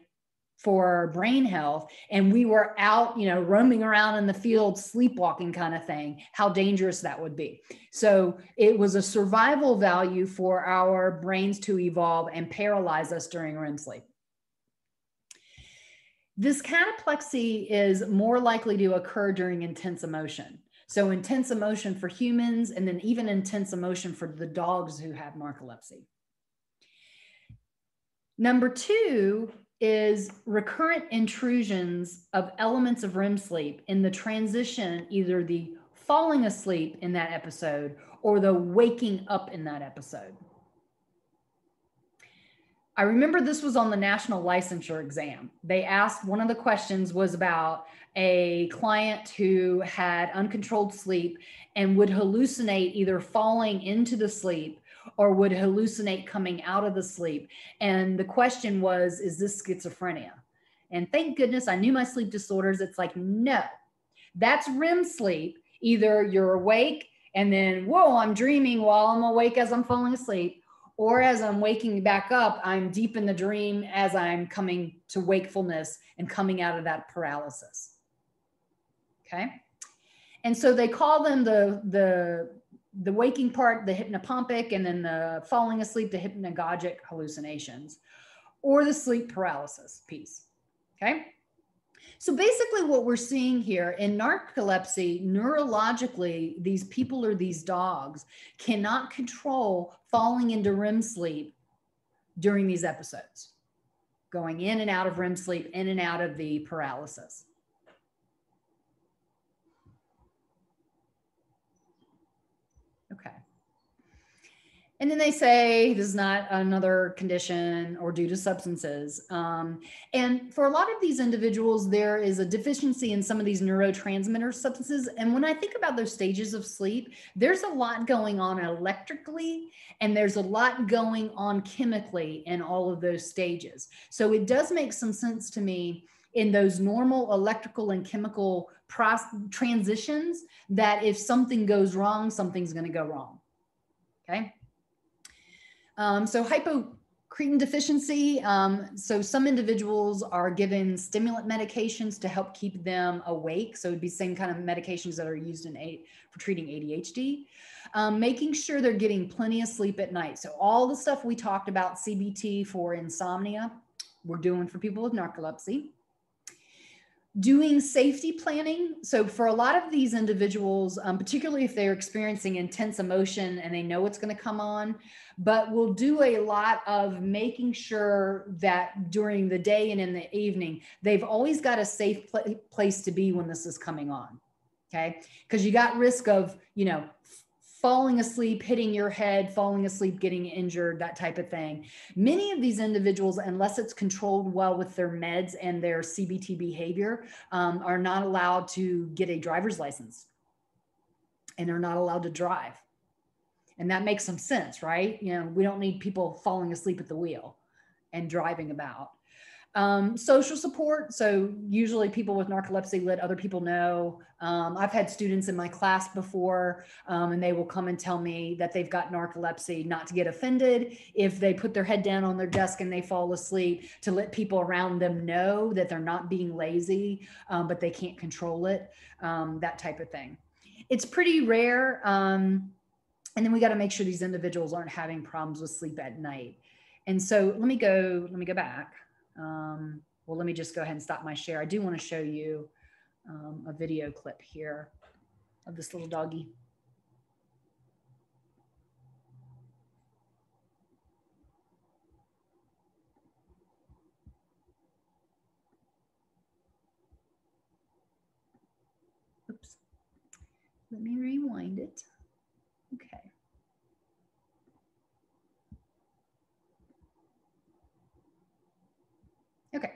for our brain health, and we were out, roaming around in the field, sleepwalking kind of thing, how dangerous that would be. So it was a survival value for our brains to evolve and paralyze us during REM sleep. This cataplexy is more likely to occur during intense emotion. So intense emotion for humans, and then even intense emotion for the dogs who have narcolepsy. Number 2 is recurrent intrusions of elements of REM sleep in the transition, either the falling asleep in that episode or the waking up in that episode. I remember this was on the national licensure exam. They asked, one of the questions was about a client who had uncontrolled sleep and would hallucinate either falling into the sleep or would hallucinate coming out of the sleep. And the question was, is this schizophrenia? And thank goodness I knew my sleep disorders. It's like, no, that's REM sleep. Either you're awake and then, whoa, I'm dreaming while I'm awake as I'm falling asleep, or as I'm waking back up, I'm deep in the dream as I'm coming to wakefulness and coming out of that paralysis. Okay. And so they call them the waking part, the hypnopompic, and then the falling asleep, the hypnagogic hallucinations, or the sleep paralysis piece. Okay. So basically what we're seeing here in narcolepsy, neurologically, these people or these dogs cannot control falling into REM sleep during these episodes, going in and out of REM sleep, in and out of the paralysis. Okay. And then they say this is not another condition or due to substances. And for a lot of these individuals, there is a deficiency in some of these neurotransmitter substances. And when I think about those stages of sleep, there's a lot going on electrically, and there's a lot going on chemically in all of those stages. So it does make some sense to me in those normal electrical and chemical transitions that if something goes wrong, something's going to go wrong. Okay. So hypocretin deficiency. So some individuals are given stimulant medications to help keep them awake. So it'd be the same kind of medications that are used for treating ADHD. Making sure they're getting plenty of sleep at night. So all the stuff we talked about, CBT for insomnia, we're doing for people with narcolepsy. Doing safety planning. So for a lot of these individuals, particularly if they're experiencing intense emotion and they know it's going to come on, but we'll do a lot of making sure that during the day and in the evening, they've always got a safe place to be when this is coming on. Okay. Because you got risk of, you know, falling asleep, hitting your head, falling asleep, getting injured, that type of thing. Many of these individuals, unless it's controlled well with their meds and their CBT behavior, are not allowed to get a driver's license, and they're not allowed to drive. And that makes some sense, right? You know, we don't need people falling asleep at the wheel and driving about. Social support. So usually people with narcolepsy let other people know. I've had students in my class before, and they will come and tell me that they've got narcolepsy, not to get offended if they put their head down on their desk and they fall asleep, to let people around them know that they're not being lazy, but they can't control it, that type of thing. It's pretty rare. And then we got to make sure these individuals aren't having problems with sleep at night. And so let me go back. Well, let me just go ahead and stop my share. I do want to show you a video clip here of this little doggy. Oops. Let me rewind it. Okay. Okay.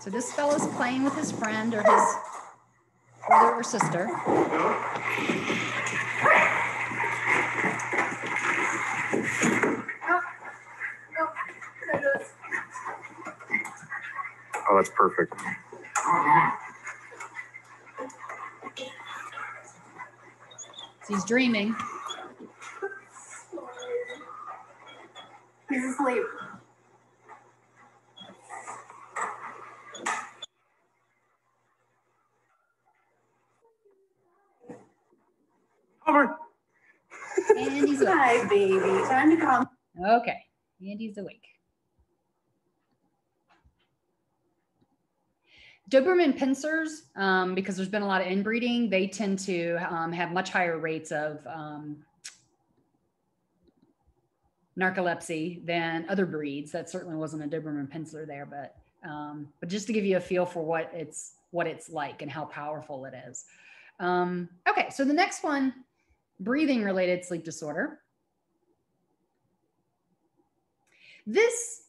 So this fella's playing with his friend or his brother or sister. Oh, that's perfect. So he's dreaming. He's asleep. Over. And he's awake. Hi, baby. Time to come. Okay. And he's awake. Doberman pincers, because there's been a lot of inbreeding, they tend to have much higher rates of narcolepsy than other breeds. That certainly wasn't a Doberman pinscher there, but just to give you a feel for what it's like and how powerful it is. Okay, so the next one, breathing related sleep disorder. This,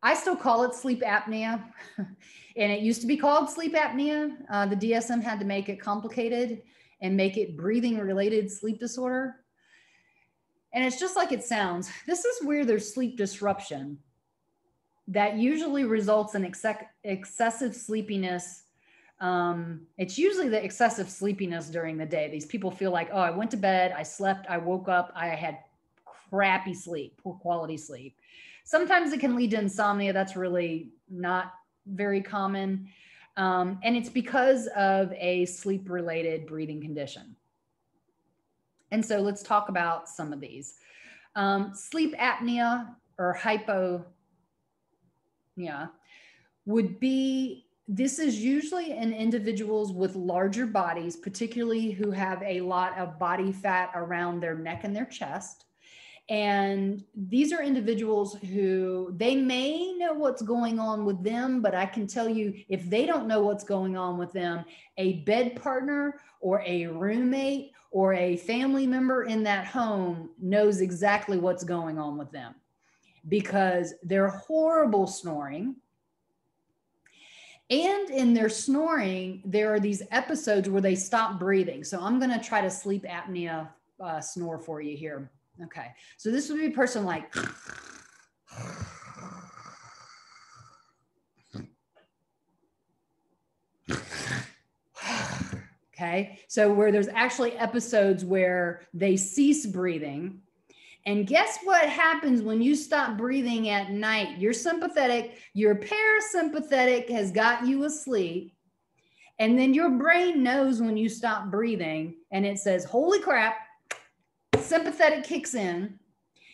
I still call it sleep apnea, and it used to be called sleep apnea. The DSM had to make it complicated and make it breathing related sleep disorder. And it's just like it sounds. This is where there's sleep disruption that usually results in excessive sleepiness. It's usually the excessive sleepiness during the day. These people feel like, oh, I went to bed, I slept, I woke up, I had crappy sleep, poor quality sleep. Sometimes it can lead to insomnia. That's really not very common. And it's because of a sleep-related breathing condition. And so let's talk about some of these. Sleep apnea or hypopnea would be, this is usually in individuals with larger bodies, particularly who have a lot of body fat around their neck and their chest. And these are individuals who, they may know what's going on with them, but I can tell you, if they don't know what's going on with them, a bed partner or a roommate or a family member in that home knows exactly what's going on with them, because they're horrible snoring. And in their snoring, there are these episodes where they stop breathing. So I'm going to try to sleep apnea snore for you here. Okay. So this would be a person like, okay. So where there's actually episodes where they cease breathing. And guess what happens when you stop breathing at night? Your sympathetic, your parasympathetic has got you asleep. And then your brain knows when you stop breathing and it says, holy crap, sympathetic kicks in.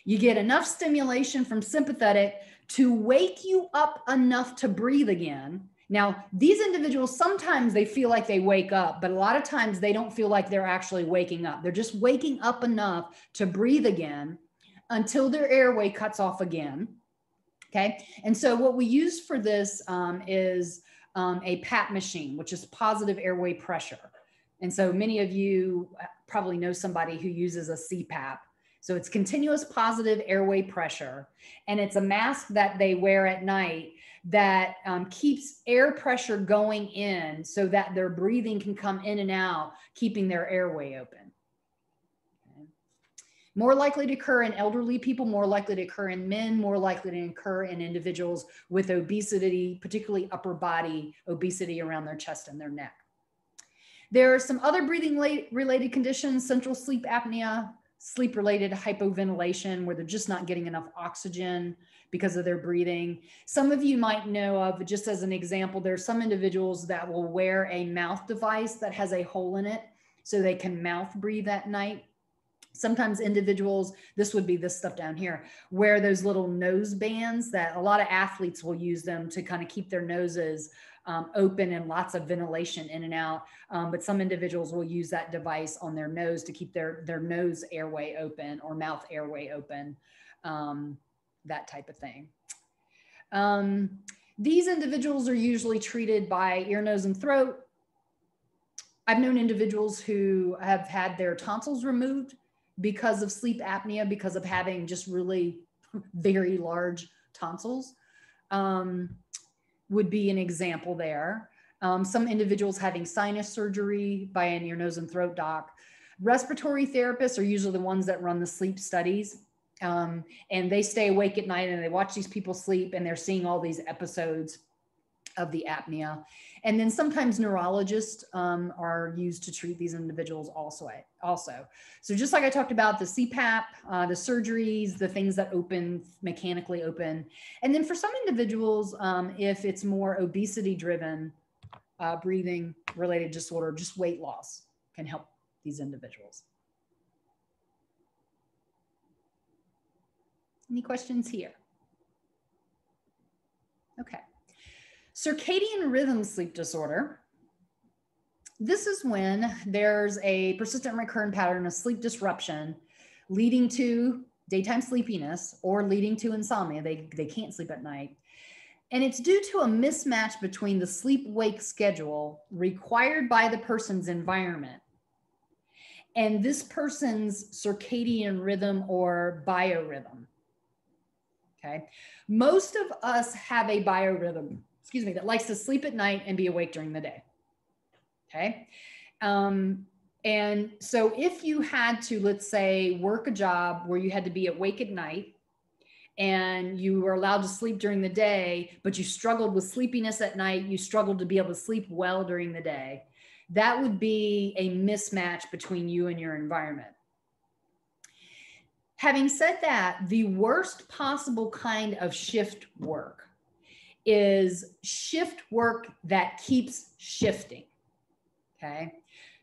You get enough stimulation from sympathetic to wake you up enough to breathe again. Now, these individuals, sometimes they feel like they wake up, but a lot of times they don't feel like they're actually waking up. They're just waking up enough to breathe again until their airway cuts off again. Okay. And so what we use for this is a PAP machine, which is positive airway pressure. And so many of you probably know somebody who uses a CPAP. So it's continuous positive airway pressure. And it's a mask that they wear at night that keeps air pressure going in so that their breathing can come in and out, keeping their airway open. Okay. More likely to occur in elderly people, more likely to occur in men, more likely to occur in individuals with obesity, particularly upper body obesity around their chest and their neck. There are some other breathing related conditions: central sleep apnea, sleep related hypoventilation, where they're just not getting enough oxygen because of their breathing. Some of you might know of, just as an example, there are some individuals that will wear a mouth device that has a hole in it so they can mouth breathe at night. Sometimes individuals, this would be this stuff down here, wear those little nose bands that a lot of athletes will use them to kind of keep their noses open and lots of ventilation in and out. But some individuals will use that device on their nose to keep their nose airway open or mouth airway open, that type of thing. These individuals are usually treated by ear, nose, and throat. I've known individuals who have had their tonsils removed because of sleep apnea, because of having just really very large tonsils. Would be an example there. Some individuals having sinus surgery by an ear, nose, and throat doc. Respiratory therapists are usually the ones that run the sleep studies. And they stay awake at night and they watch these people sleep, and they're seeing all these episodes of the apnea. And then sometimes neurologists are used to treat these individuals also. So just like I talked about the CPAP, the surgeries, the things that open, mechanically open. And then for some individuals, if it's more obesity driven, breathing related disorder, just weight loss can help these individuals. Any questions here? Okay. Circadian rhythm sleep disorder. This is when there's a persistent recurrent pattern of sleep disruption leading to daytime sleepiness or leading to insomnia. They can't sleep at night. And it's due to a mismatch between the sleep-wake schedule required by the person's environment and this person's circadian rhythm or biorhythm. Okay. Most of us have a biorhythm, that likes to sleep at night and be awake during the day. Okay. And so if you had to, let's say, work a job where you had to be awake at night and you were allowed to sleep during the day, but you struggled with sleepiness at night, you struggled to be able to sleep well during the day, that would be a mismatch between you and your environment. Having said that, the worst possible kind of shift work is shift work that keeps shifting. Okay.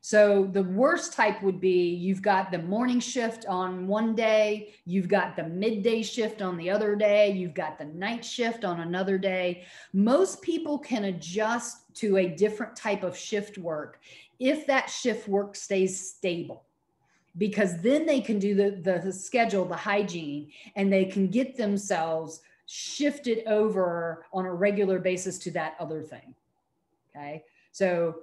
So the worst type would be you've got the morning shift on one day, you've got the midday shift on the other day, you've got the night shift on another day. Most people can adjust to a different type of shift work if that shift work stays stable, because then they can do the schedule, the hygiene, and they can get themselves shifted over on a regular basis to that other thing. Okay. So,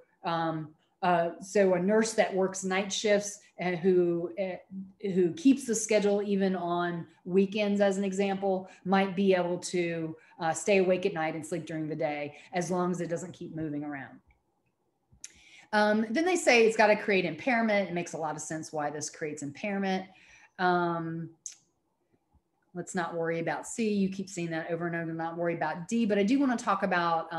so a nurse that works night shifts and who keeps the schedule even on weekends, as an example, might be able to stay awake at night and sleep during the day, as long as it doesn't keep moving around. Then they say it's got to create impairment. It makes a lot of sense why this creates impairment. Let's not worry about C. You keep seeing that over and over, not worry about D, but I do want to talk about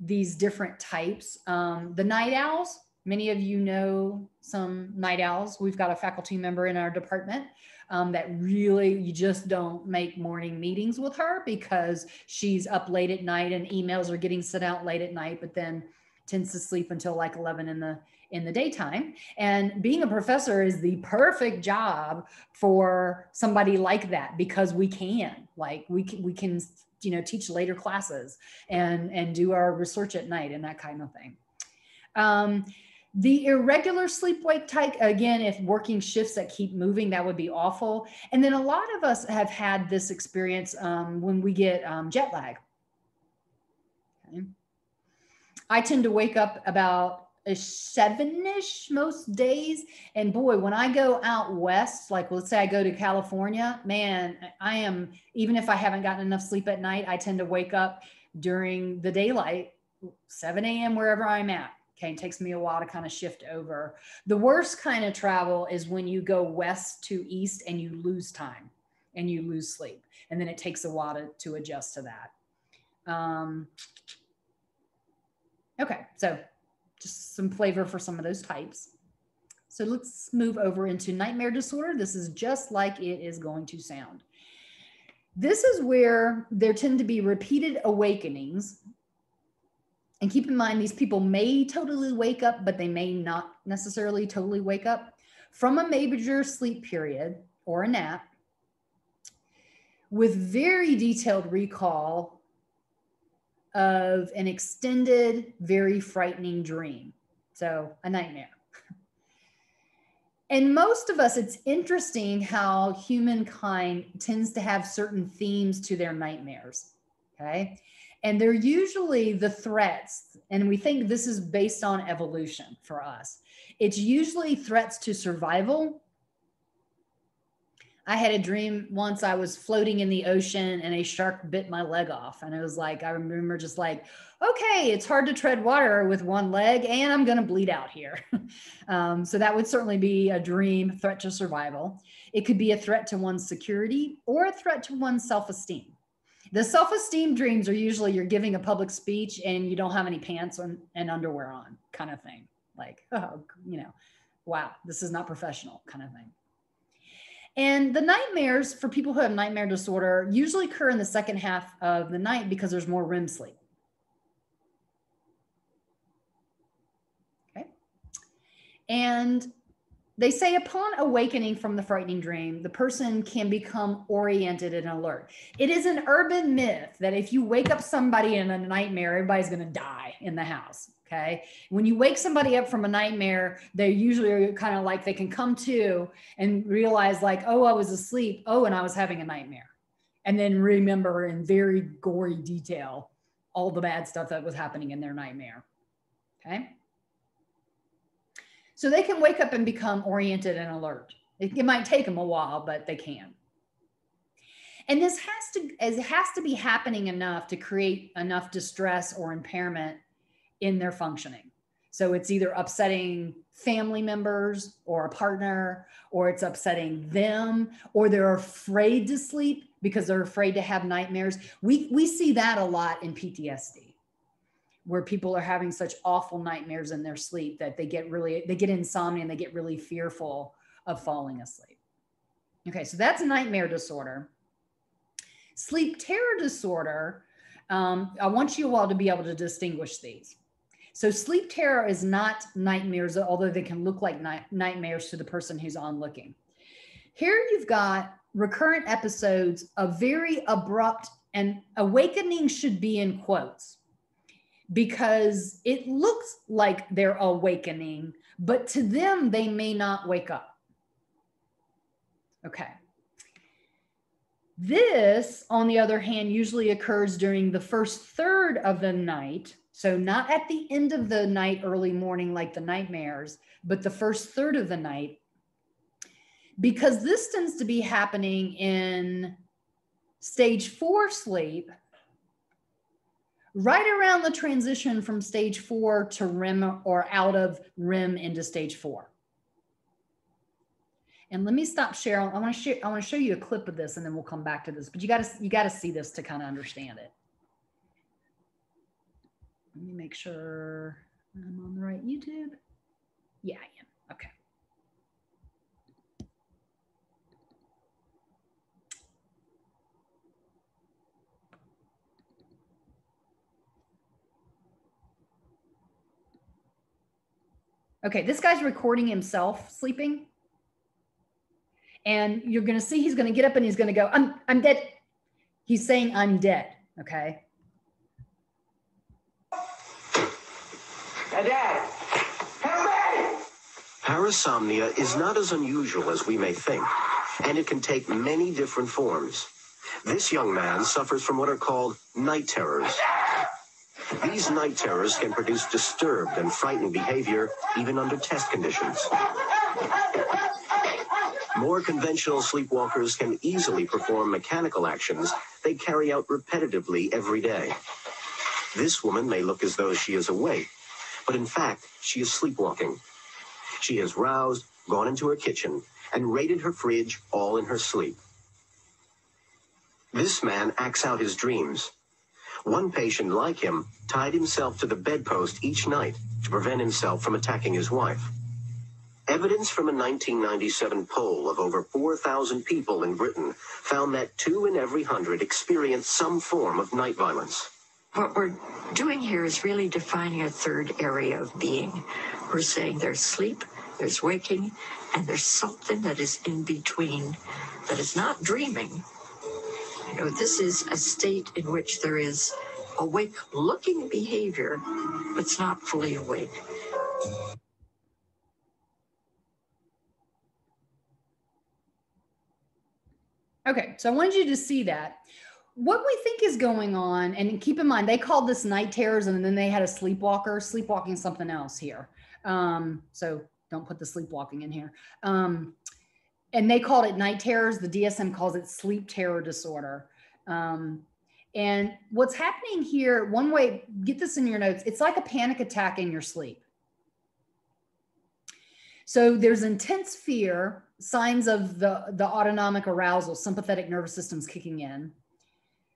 these different types. The night owls, many of you know some night owls. We've got a faculty member in our department that really, you just don't make morning meetings with her because she's up late at night and emails are getting sent out late at night, but then tends to sleep until like 11 in the daytime. And being a professor is the perfect job for somebody like that, because we can, teach later classes and do our research at night and that kind of thing. The irregular sleep-wake type, again, if working shifts that keep moving, that would be awful. And then a lot of us have had this experience when we get jet lag. Okay. I tend to wake up about a 7-ish most days. And boy, when I go out west, like let's say I go to California, man, I am, even if I haven't gotten enough sleep at night, I tend to wake up during the daylight, 7 a.m. wherever I'm at. Okay, it takes me a while to kind of shift over. The worst kind of travel is when you go west to east and you lose time and you lose sleep. And then it takes a while to adjust to that. Okay, so just some flavor for some of those types. So let's move over into nightmare disorder. This is just like it is going to sound. This is where there tend to be repeated awakenings. And keep in mind, these people may totally wake up, but they may not necessarily totally wake up from a major sleep period or a nap with very detailed recall of an extended, very frightening dream. So a nightmare. And most of us, it's interesting how humankind tends to have certain themes to their nightmares, okay? And they're usually the threats, and we think this is based on evolution for us. It's usually threats to survival. I had a dream once I was floating in the ocean and a shark bit my leg off. And it was like, I remember just like, okay, it's hard to tread water with one leg and I'm gonna bleed out here. So that would certainly be a dream threat to survival. It could be a threat to one's security or a threat to one's self-esteem. The self-esteem dreams are usually you're giving a public speech and you don't have any pants and underwear on kind of thing. Like, oh, wow, this is not professional kind of thing. And the nightmares for people who have nightmare disorder usually occur in the second half of the night because there's more REM sleep. Okay. And they say upon awakening from the frightening dream, the person can become oriented and alert. It is an urban myth that if you wake up somebody in a nightmare, everybody's going to die in the house. Okay. When you wake somebody up from a nightmare, they usually are kind of like they can come to and realize like, oh, I was asleep. Oh, and I was having a nightmare. And then remember in very gory detail all the bad stuff that was happening in their nightmare. Okay. So they can wake up and become oriented and alert. It might take them a while, but they can. And this has to be happening enough to create enough distress or impairment in their functioning. So it's either upsetting family members or a partner, or it's upsetting them, or they're afraid to sleep because they're afraid to have nightmares. We see that a lot in PTSD, where people are having such awful nightmares in their sleep that they get insomnia and they get really fearful of falling asleep. Okay, so that's nightmare disorder. Sleep terror disorder, I want you all to be able to distinguish these. So sleep terror is not nightmares, although they can look like nightmares to the person who's onlooking. Here you've got recurrent episodes of very abrupt, and awakening should be in quotes, because it looks like they're awakening, but to them, they may not wake up. Okay. This, on the other hand, usually occurs during the first third of the night. So not at the end of the night, early morning, like the nightmares, but the first third of the night, because this tends to be happening in stage 4 sleep, right around the transition from stage 4 to REM, or out of REM into stage 4. And let me stop sharing. I want to show you a clip of this, and then we'll come back to this. But you got to see this to kind of understand it. Let me make sure I'm on the right YouTube. Yeah, I am. Okay. Okay, this guy's recording himself sleeping. And you're going to see he's going to get up and he's going to go, I'm dead. He's saying, I'm dead. Okay. Dad, help me! Parasomnia is not as unusual as we may think, and it can take many different forms. This young man suffers from what are called night terrors. These night terrors can produce disturbed and frightened behavior even under test conditions. More conventional sleepwalkers can easily perform mechanical actions they carry out repetitively every day. This woman may look as though she is awake, but in fact, she is sleepwalking. She has roused, gone into her kitchen, and raided her fridge all in her sleep. This man acts out his dreams. One patient, like him, tied himself to the bedpost each night to prevent himself from attacking his wife. Evidence from a 1997 poll of over 4,000 people in Britain found that 2 in every 100 experience some form of night violence. What we're doing here is really defining a third area of being. We're saying there's sleep, there's waking, and there's something that is in between that is not dreaming. You know, this is a state in which there is awake-looking behavior, but it's not fully awake. Okay, so I wanted you to see that. What we think is going on, and keep in mind, they called this night terrors, and then they had a sleepwalker. Sleepwalking is something else here. So don't put the sleepwalking in here. And they called it night terrors. The DSM calls it sleep terror disorder. And what's happening here, one way, get this in your notes, it's like a panic attack in your sleep. So there's intense fear, signs of the autonomic arousal, sympathetic nervous system's kicking in,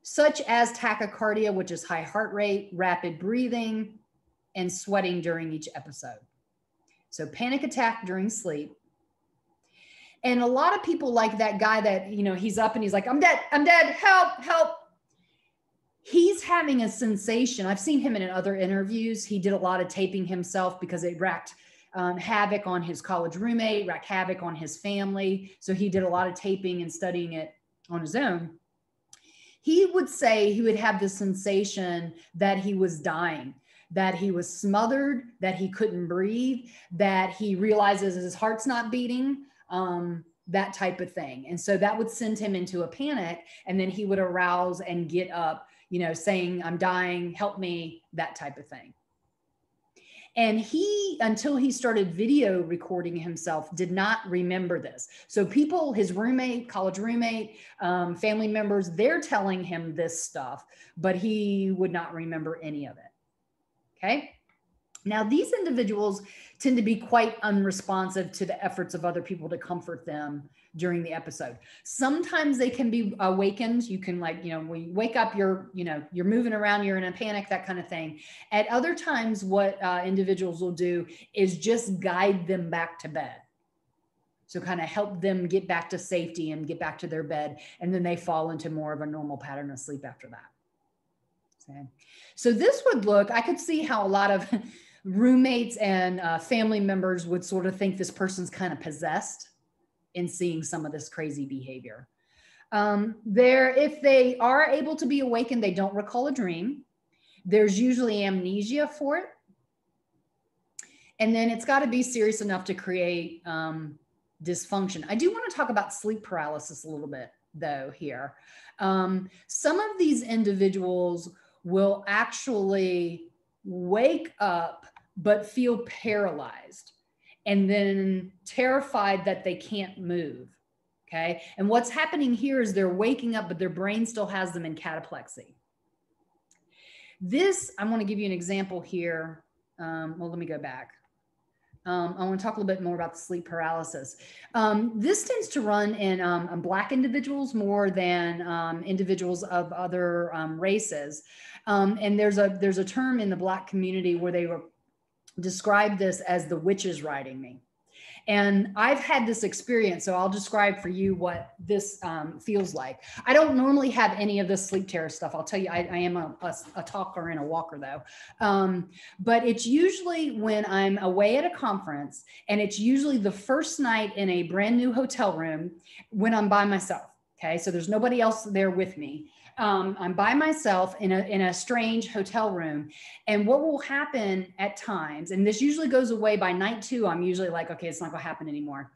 such as tachycardia, which is high heart rate, rapid breathing, and sweating during each episode. So panic attack during sleep. And a lot of people, like that guy that, you know, he's up and he's like, I'm dead, help, help. He's having a sensation. I've seen him in other interviews. He did a lot of taping himself because it racked havoc on his college roommate, racked havoc on his family. So he did a lot of taping and studying it on his own. He would say he would have the sensation that he was dying, that he was smothered, that he couldn't breathe, that he realizes his heart's not beating, that type of thing. And so that would send him into a panic, and then he would arouse and get up, you know, saying, I'm dying, help me, that type of thing. And he, until he started video recording himself, did not remember this. So people, his roommate, college roommate, family members, they're telling him this stuff, but he would not remember any of it. Okay. Now, these individuals tend to be quite unresponsive to the efforts of other people to comfort them during the episode. Sometimes they can be awakened. You can, like, you know, when you wake up, you're moving around, you're in a panic, that kind of thing. At other times, what individuals will do is just guide them back to bed. So kind of help them get back to safety and get back to their bed. And then they fall into more of a normal pattern of sleep after that. Okay. So this would look, I could see how a lot of roommates and family members would sort of think this person's kind of possessed in seeing some of this crazy behavior. If they are able to be awakened, they don't recall a dream. There's usually amnesia for it. And then it's got to be serious enough to create dysfunction. I do want to talk about sleep paralysis a little bit, though, here. Some of these individuals will actually wake up but feel paralyzed and then terrified that they can't move. Okay. And what's happening here is they're waking up, but their brain still has them in cataplexy. This, I want to give you an example here. Well, let me go back. I want to talk a little bit more about the sleep paralysis. This tends to run in Black individuals more than individuals of other races. And there's a term in the Black community where they describe this as the witches riding me. And I've had this experience, so I'll describe for you what this feels like. I don't normally have any of this sleep terror stuff. I'll tell you, I am a talker and a walker though. But it's usually when I'm away at a conference, and it's usually the first night in a brand new hotel room when I'm by myself. Okay, so there's nobody else there with me. I'm by myself in a strange hotel room. And what will happen at times, and this usually goes away by night 2, I'm usually like, okay, it's not gonna happen anymore.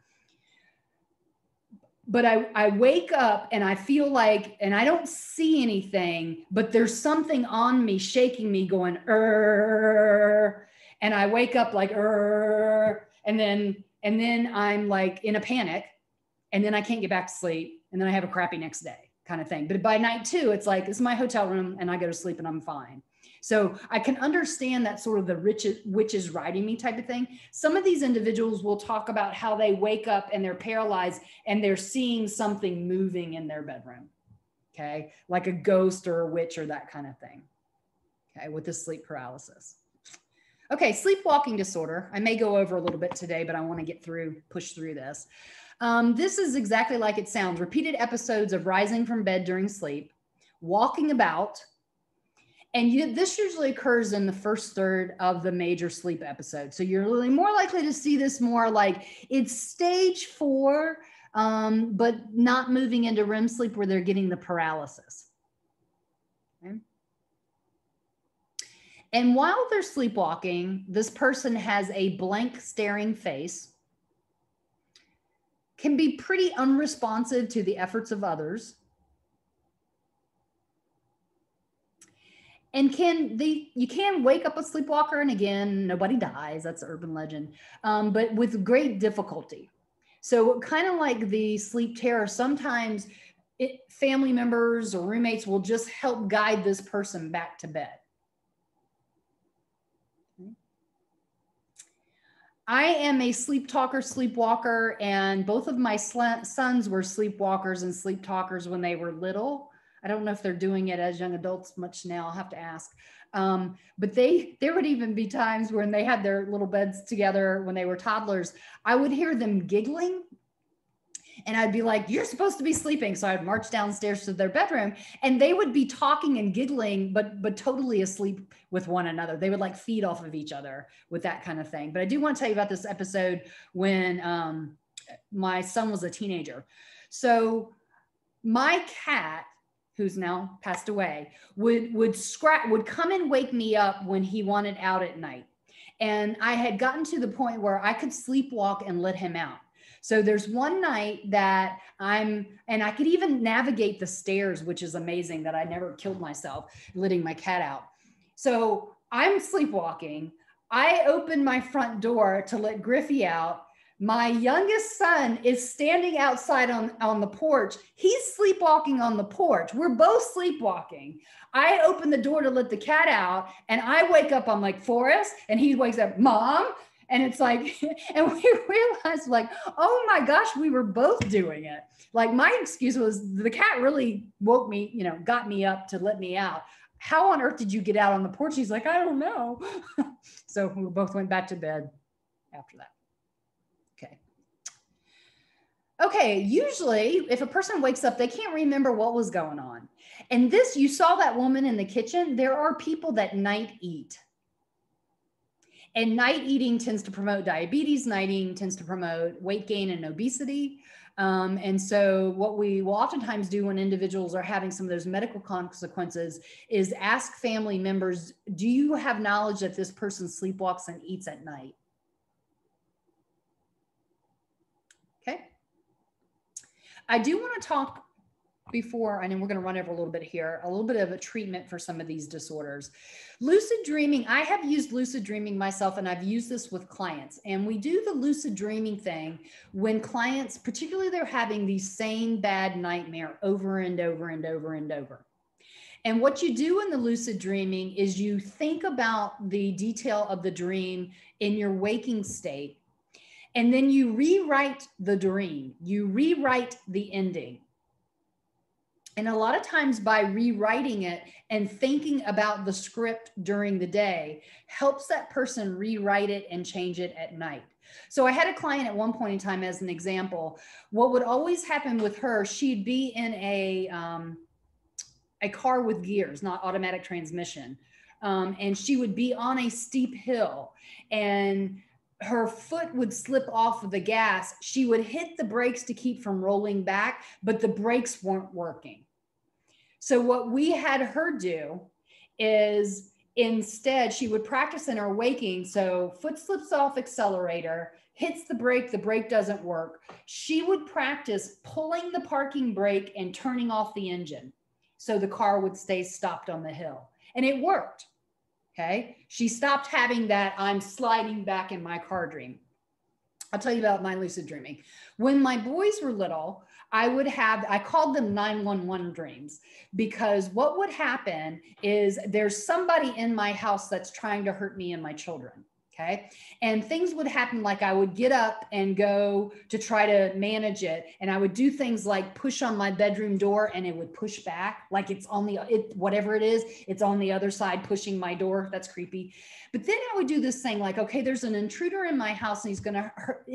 But I wake up and I feel like, and I don't see anything, but there's something on me shaking me going, and I wake up like, and then I'm like in a panic, and then I can't get back to sleep. And then I have a crappy next day kind of thing. But by night 2, it's like, this is my hotel room and I go to sleep and I'm fine. So I can understand that sort of the witch is riding me type of thing. Some of these individuals will talk about how they wake up and they're paralyzed and they're seeing something moving in their bedroom. Okay. Like a ghost or a witch or that kind of thing. Okay. With the sleep paralysis. Okay. Sleepwalking disorder. I may go over a little bit today, but I want to push through this. This is exactly like it sounds. Repeated episodes of rising from bed during sleep, walking about, and this usually occurs in the first third of the major sleep episode. So you're really more likely to see this more like it's stage 4, but not moving into REM sleep where they're getting the paralysis. Okay. And while they're sleepwalking, this person has a blank staring face, can be pretty unresponsive to the efforts of others, and you can wake up a sleepwalker, and again, nobody dies, that's urban legend, but with great difficulty. So kind of like the sleep terror, sometimes family members or roommates will just help guide this person back to bed. I am a sleep talker, sleepwalker, and both of my sons were sleepwalkers and sleep talkers when they were little. I don't know if they're doing it as young adults much now. I'll have to ask. But there would even be times when they had their little beds together when they were toddlers. I would hear them giggling. And I'd be like, you're supposed to be sleeping. So I'd march downstairs to their bedroom and they would be talking and giggling, but totally asleep with one another. They would like feed off of each other with that kind of thing. But I do want to tell you about this episode when my son was a teenager. So my cat, who's now passed away, would come and wake me up when he wanted out at night. And I had gotten to the point where I could sleepwalk and let him out. So there's one night that and I could even navigate the stairs, which is amazing that I never killed myself letting my cat out. So I'm sleepwalking. I open my front door to let Griffey out. My youngest son is standing outside on the porch. He's sleepwalking on the porch. We're both sleepwalking. I open the door to let the cat out and I wake up, I'm like, Forrest, and he wakes up, Mom. And it's like, and we realized like, oh my gosh, we were both doing it. Like my excuse was the cat really woke me, got me up to let me out. How on earth did you get out on the porch? He's like, I don't know. So we both went back to bed after that. Okay, usually if a person wakes up, they can't remember what was going on. And you saw that woman in the kitchen. There are people that night eat. And night eating tends to promote diabetes. Night eating tends to promote weight gain and obesity. And so what we will oftentimes do when individuals are having some of those medical consequences is ask family members, do you have knowledge that this person sleepwalks and eats at night? Okay. I do want to talk before, and then we're going to run over a little bit here, a little bit of a treatment for some of these disorders. Lucid dreaming, I have used lucid dreaming myself, and I've used this with clients. And we do the lucid dreaming thing when clients, particularly they're having the same bad nightmare over and over and over and over. And what you do in the lucid dreaming is you think about the detail of the dream in your waking state, and then you rewrite the dream, you rewrite the ending. And a lot of times by rewriting it and thinking about the script during the day helps that person rewrite it and change it at night. So I had a client at one point in time, as an example, what would always happen with her, she'd be in a car with gears, not automatic transmission. And she would be on a steep hill and her foot would slip off of the gas. She would hit the brakes to keep from rolling back, but the brakes weren't working. So what we had her do is instead she would practice in her waking. So foot slips off accelerator, hits the brake doesn't work. She would practice pulling the parking brake and turning off the engine so the car would stay stopped on the hill. And it worked. Okay. She stopped having that I'm sliding back in my car dream. I'll tell you about my lucid dreaming. When my boys were little, I called them 911 dreams, because what would happen is there's somebody in my house that's trying to hurt me and my children. Okay. And things would happen, like I would get up and go to try to manage it. And I would do things like push on my bedroom door and it would push back, like it's on whatever it is, it's on the other side pushing my door. That's creepy. But then I would do this thing like, okay, there's an intruder in my house and he's going to hurt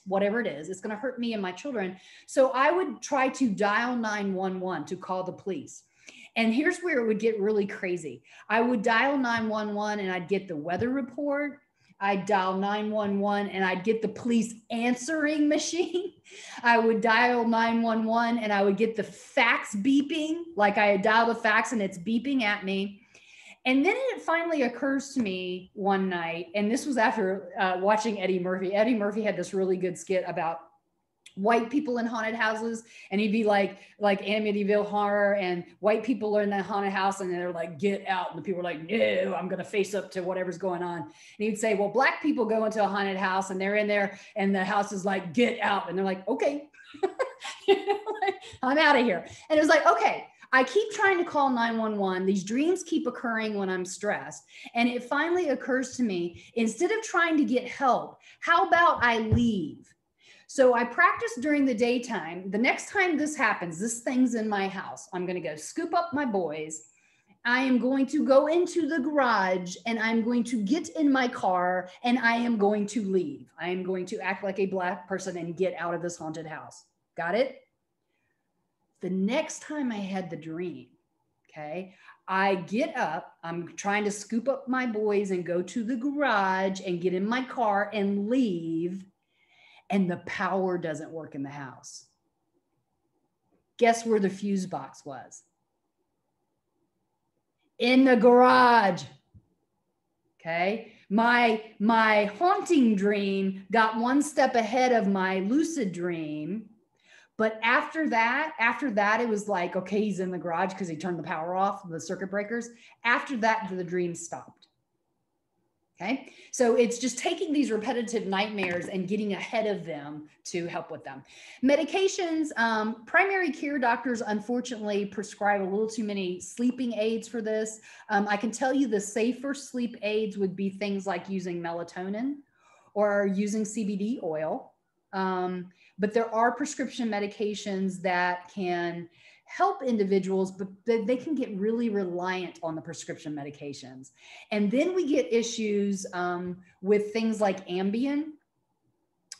whatever it is, it's going to hurt me and my children. So I would try to dial 911 to call the police. And here's where it would get really crazy. I would dial 911 and I'd get the weather report. I'd dial 911 and I'd get the police answering machine. I would dial 911 and I would get the fax beeping, like I had dialed a fax and it's beeping at me. And then it finally occurs to me one night, and this was after watching Eddie Murphy. Eddie Murphy had this really good skit about white people in haunted houses, and he'd be like Amityville Horror, and white people are in the haunted house and they're like, get out, and the people are like, no, I'm gonna face up to whatever's going on. And he'd say, well, black people go into a haunted house and they're in there and the house is like, get out, and they're like, okay. Like, I'm out of here. And it was like, okay, I keep trying to call 911. These dreams keep occurring when I'm stressed. And it finally occurs to me, instead of trying to get help, how about I leave? So I practice during the daytime. The next time this happens, this thing's in my house, I'm going to go scoop up my boys. I am going to go into the garage and I'm going to get in my car and I am going to leave. I am going to act like a black person and get out of this haunted house. Got it? The next time I had the dream, okay, I get up, I'm trying to scoop up my boys and go to the garage and get in my car and leave. And the power doesn't work in the house. Guess where the fuse box was? In the garage. Okay. My haunting dream got one step ahead of my lucid dream. But after that, it was like, okay, he's in the garage because he turned the power off, the circuit breakers. After that, the dream stopped. Okay. So it's just taking these repetitive nightmares and getting ahead of them to help with them. Medications, primary care doctors, unfortunately, prescribe a little too many sleeping aids for this. I can tell you the safer sleep aids would be things like using melatonin or using CBD oil. But there are prescription medications that can help individuals, but they can get really reliant on the prescription medications. And then we get issues with things like Ambien,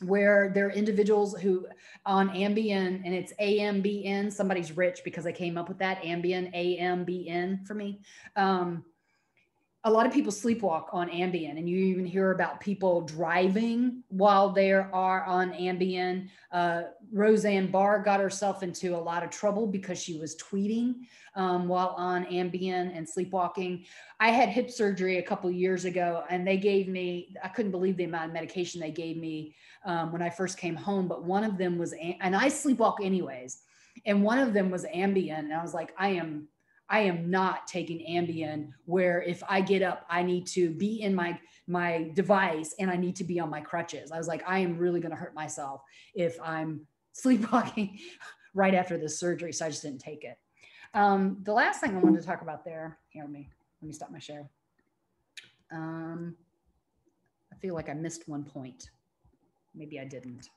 where there are individuals who on Ambien, and it's AMBN, somebody's rich because I came up with that, Ambien, AMBN for me. A lot of people sleepwalk on Ambien, and you even hear about people driving while they are on Ambien. Roseanne Barr got herself into a lot of trouble because she was tweeting while on Ambien and sleepwalking. I had hip surgery a couple of years ago, and they gave me, I couldn't believe the amount of medication they gave me when I first came home, but one of them was, and I sleepwalk anyways, and one of them was Ambien, and I was like, I am not taking Ambien where if I get up, I need to be in my device and I need to be on my crutches. I was like, I am really going to hurt myself if I'm sleepwalking right after this surgery. So I just didn't take it. The last thing I wanted to talk about there, here, let me stop my share. I feel like I missed one point. Maybe I didn't.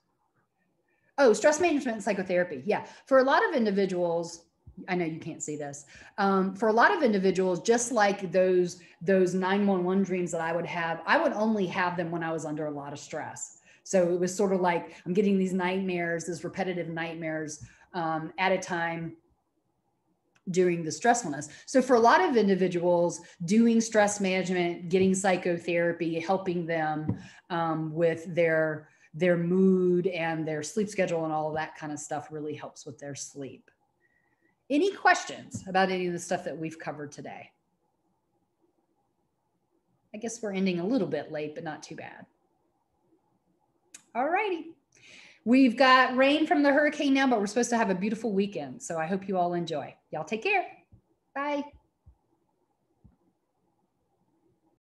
Oh, stress management and psychotherapy. Yeah. For a lot of individuals, I know you can't see this. For a lot of individuals, just like those 911 dreams that I would only have them when I was under a lot of stress. So it was sort of like, I'm getting these nightmares, these repetitive nightmares at a time during the stressfulness. So for a lot of individuals, doing stress management, getting psychotherapy, helping them with their mood and their sleep schedule and all of that kind of stuff really helps with their sleep. Any questions about any of the stuff that we've covered today? I guess we're ending a little bit late, but not too bad. All righty. We've got rain from the hurricane now, but we're supposed to have a beautiful weekend. So I hope you all enjoy. Y'all take care. Bye.